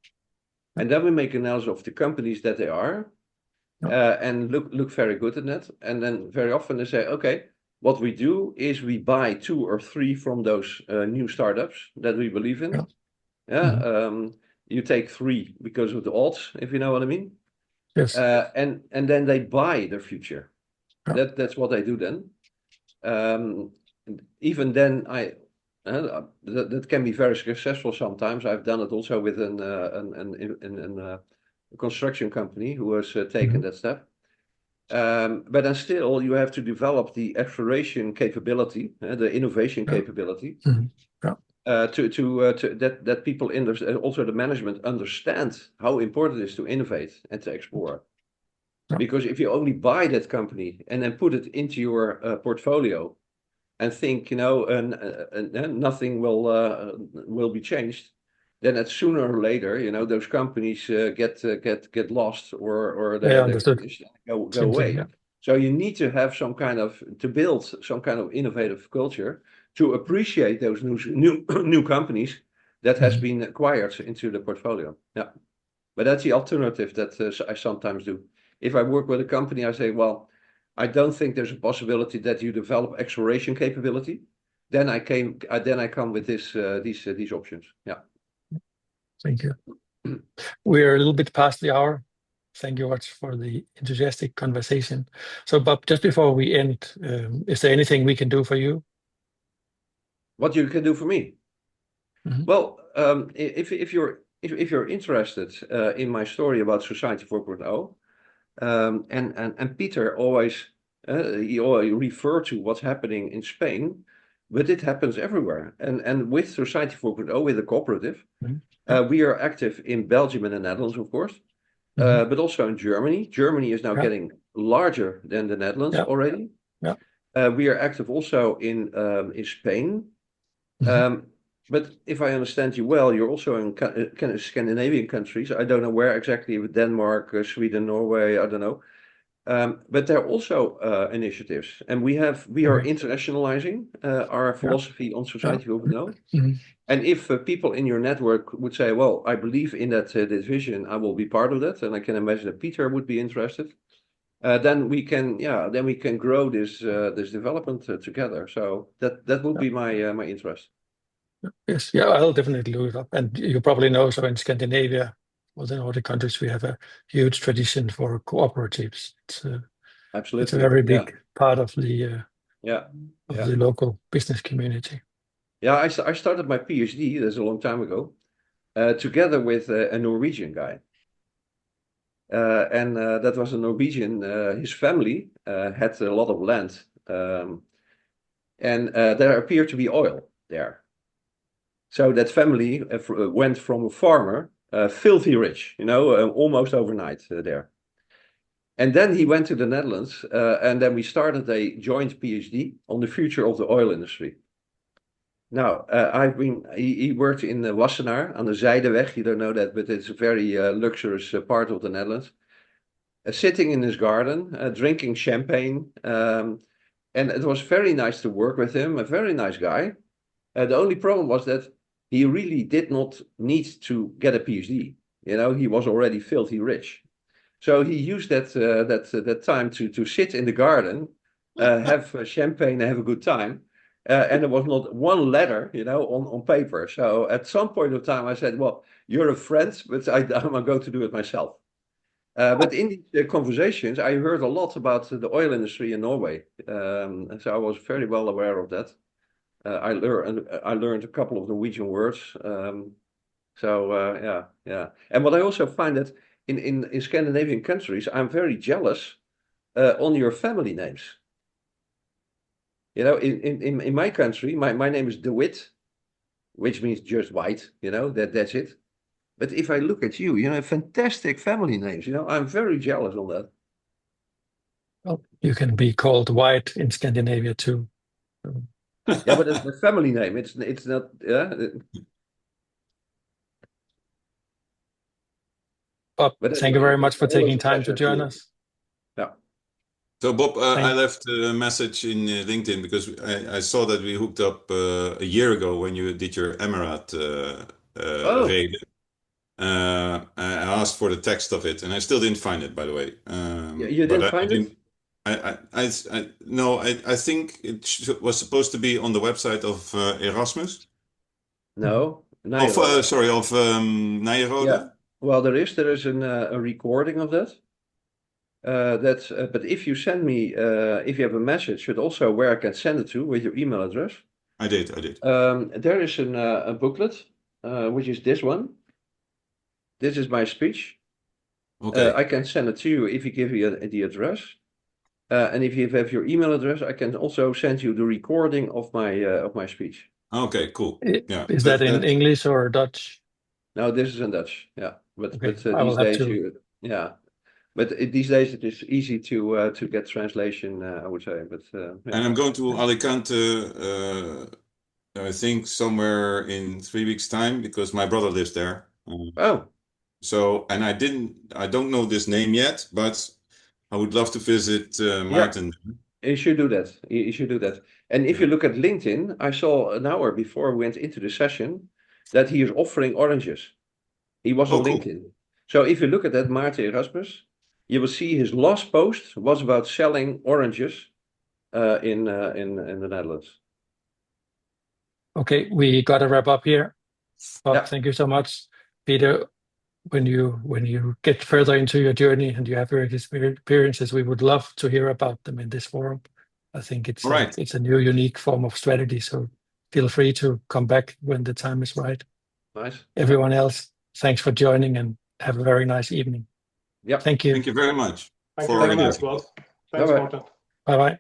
B: And then we make an analysis of the companies that they are and look very good at that. And then very often they say, okay, what we do is we buy 2 or 3 from those new startups that we believe in. You take 3 because of the odds, if you know what I mean.
A: Yes.
B: And then they buy their future. That's what they do then. Even then, that can be very successful sometimes. I've done it also with a construction company who has taken that step. But then still, you have to develop the exploration capability, the innovation capability. That people also the management understand how important it is to innovate and to explore. Because if you only buy that company and then put it into your portfolio and think nothing will be changed, then at sooner or later those companies get lost or they go away. So you need to have build some kind of innovative culture to appreciate those new companies that has been acquired into the portfolio. Yeah, but that's the alternative that I sometimes do. If I work with a company, I say, well, I don't think there's a possibility that you develop exploration capability. Then I come with these options. Yeah.
A: Thank you. We're a little bit past the hour. Thank you much for the enthusiastic conversation. So, Bob, just before we end, is there anything we can do for you?
B: What you can do for me? Well, if you're interested in my story about Society 4.0, and Peter always referred to what's happening in Spain, but it happens everywhere. And with Society 4.0, with the cooperative, we are active in Belgium and the Netherlands, of course, but also in Germany. Germany is now getting larger than the Netherlands already. We are active also in Spain. But if I understand you well, you're also in kind of Scandinavian countries. I don't know where exactly, Denmark, Sweden, Norway, I don't know. But there are also initiatives, and we are internationalizing our philosophy on Society 4.0. And if people in your network would say, well, I believe in that vision, I will be part of that, and I can imagine that Peter would be interested, then we can grow this development together. So that would be my interest.
A: Yes, yeah, I'll definitely look it up. And you probably know, so in Scandinavia, or the Nordic countries, we have a huge tradition for cooperatives.
B: Absolutely,
A: it's a very big part of the the local business community. Yeah,
B: I started my PhD, that's a long time ago, together with a Norwegian guy. And that was a Norwegian, his family had a lot of land. And there appeared to be oil there. So that family went from a farmer, filthy rich, almost overnight there. And then he went to the Netherlands, and then we started a joint PhD on the future of the oil industry. Now, he worked in Wassenaar on the Zijdeweg. You don't know that, but it's a very luxurious part of the Netherlands. Sitting in his garden, drinking champagne. And it was very nice to work with him, a very nice guy. The only problem was that he really did not need to get a PhD. You know, he was already filthy rich. So he used that time to sit in the garden, have champagne, and have a good time. And there was not one letter, you know, on paper. So at some point of time, I said, well, you're a friend, but I'm going to do it myself. But in these conversations, I heard a lot about the oil industry in Norway. And so I was very well aware of that. I learned a couple of Norwegian words. Yeah. And what I also find that in Scandinavian countries, I'm very jealous on your family names. You know, in my country, my name is de Wit, which means just white. You know, that's it. But if I look at you, you know, fantastic family names. You know, I'm very jealous on that.
A: Well, you can be called White in Scandinavia too.
B: Yeah, but it's a family name. It's not. Yeah.
A: Bob,
B: But
A: thank you
B: anyway,
A: very much for
B: it's always
A: taking
B: a
A: time to
B: pleasure
A: join us.
B: Yeah.
E: So Bob, I
A: Thank-
E: left a message in LinkedIn because I saw that we hooked up a year ago when you did your Emirate
B: Oh.
E: reden. I asked for the text of it, and I still didn't find it, by the way.
B: You didn't find it?
E: No, I think it was supposed to be on the website of Erasmus.
B: No.
E: Of sorry, of Nyenrode.
B: Yeah. Well, there is a recording of that. But if you send me, if you have a message, but also where I can send it to with your email address.
E: I did.
B: There is a booklet, which is this one. This is my speech.
E: Okay.
B: I can send it to you if you give me the address. And if you have your email address, I can also send you the recording of my speech.
E: Okay, cool. Yeah.
A: Is that in English or Dutch?
B: No, this is in Dutch. Yeah, but
A: Okay,
B: but
A: I will
B: these
A: have
B: days
A: to.
B: But these days it is easy to get translation. I would say, but yeah.
E: And I'm going to Alicante, I think somewhere in 3 weeks' time because my brother lives there.
B: Oh,
E: So, and I don't know this name yet, but I would love to visit Martin.
B: you should do that. You should do that. And if you look at LinkedIn, I saw an hour before we went into the session that he is offering oranges. He was on
E: cool.
B: LinkedIn. So if you look at that, Maarten Erasmus, you will see his last post was about selling oranges in the Netherlands.
A: Okay, we got to wrap up here. Bob,
B: Yeah.
A: thank you so much. Peter, when you get further into your journey and you have your experiences, we would love to hear about them in this forum. I think it's a new, unique form of strategy. So feel free to come back when the time is right.
B: Nice.
A: Everyone else, thanks for joining and have a very nice evening.
B: Yeah.
A: Thank you.
E: Thank you very much.
D: Thank you very much, Bob. Thanks,
B: Bye-bye.
D: Martin.
A: Bye-bye.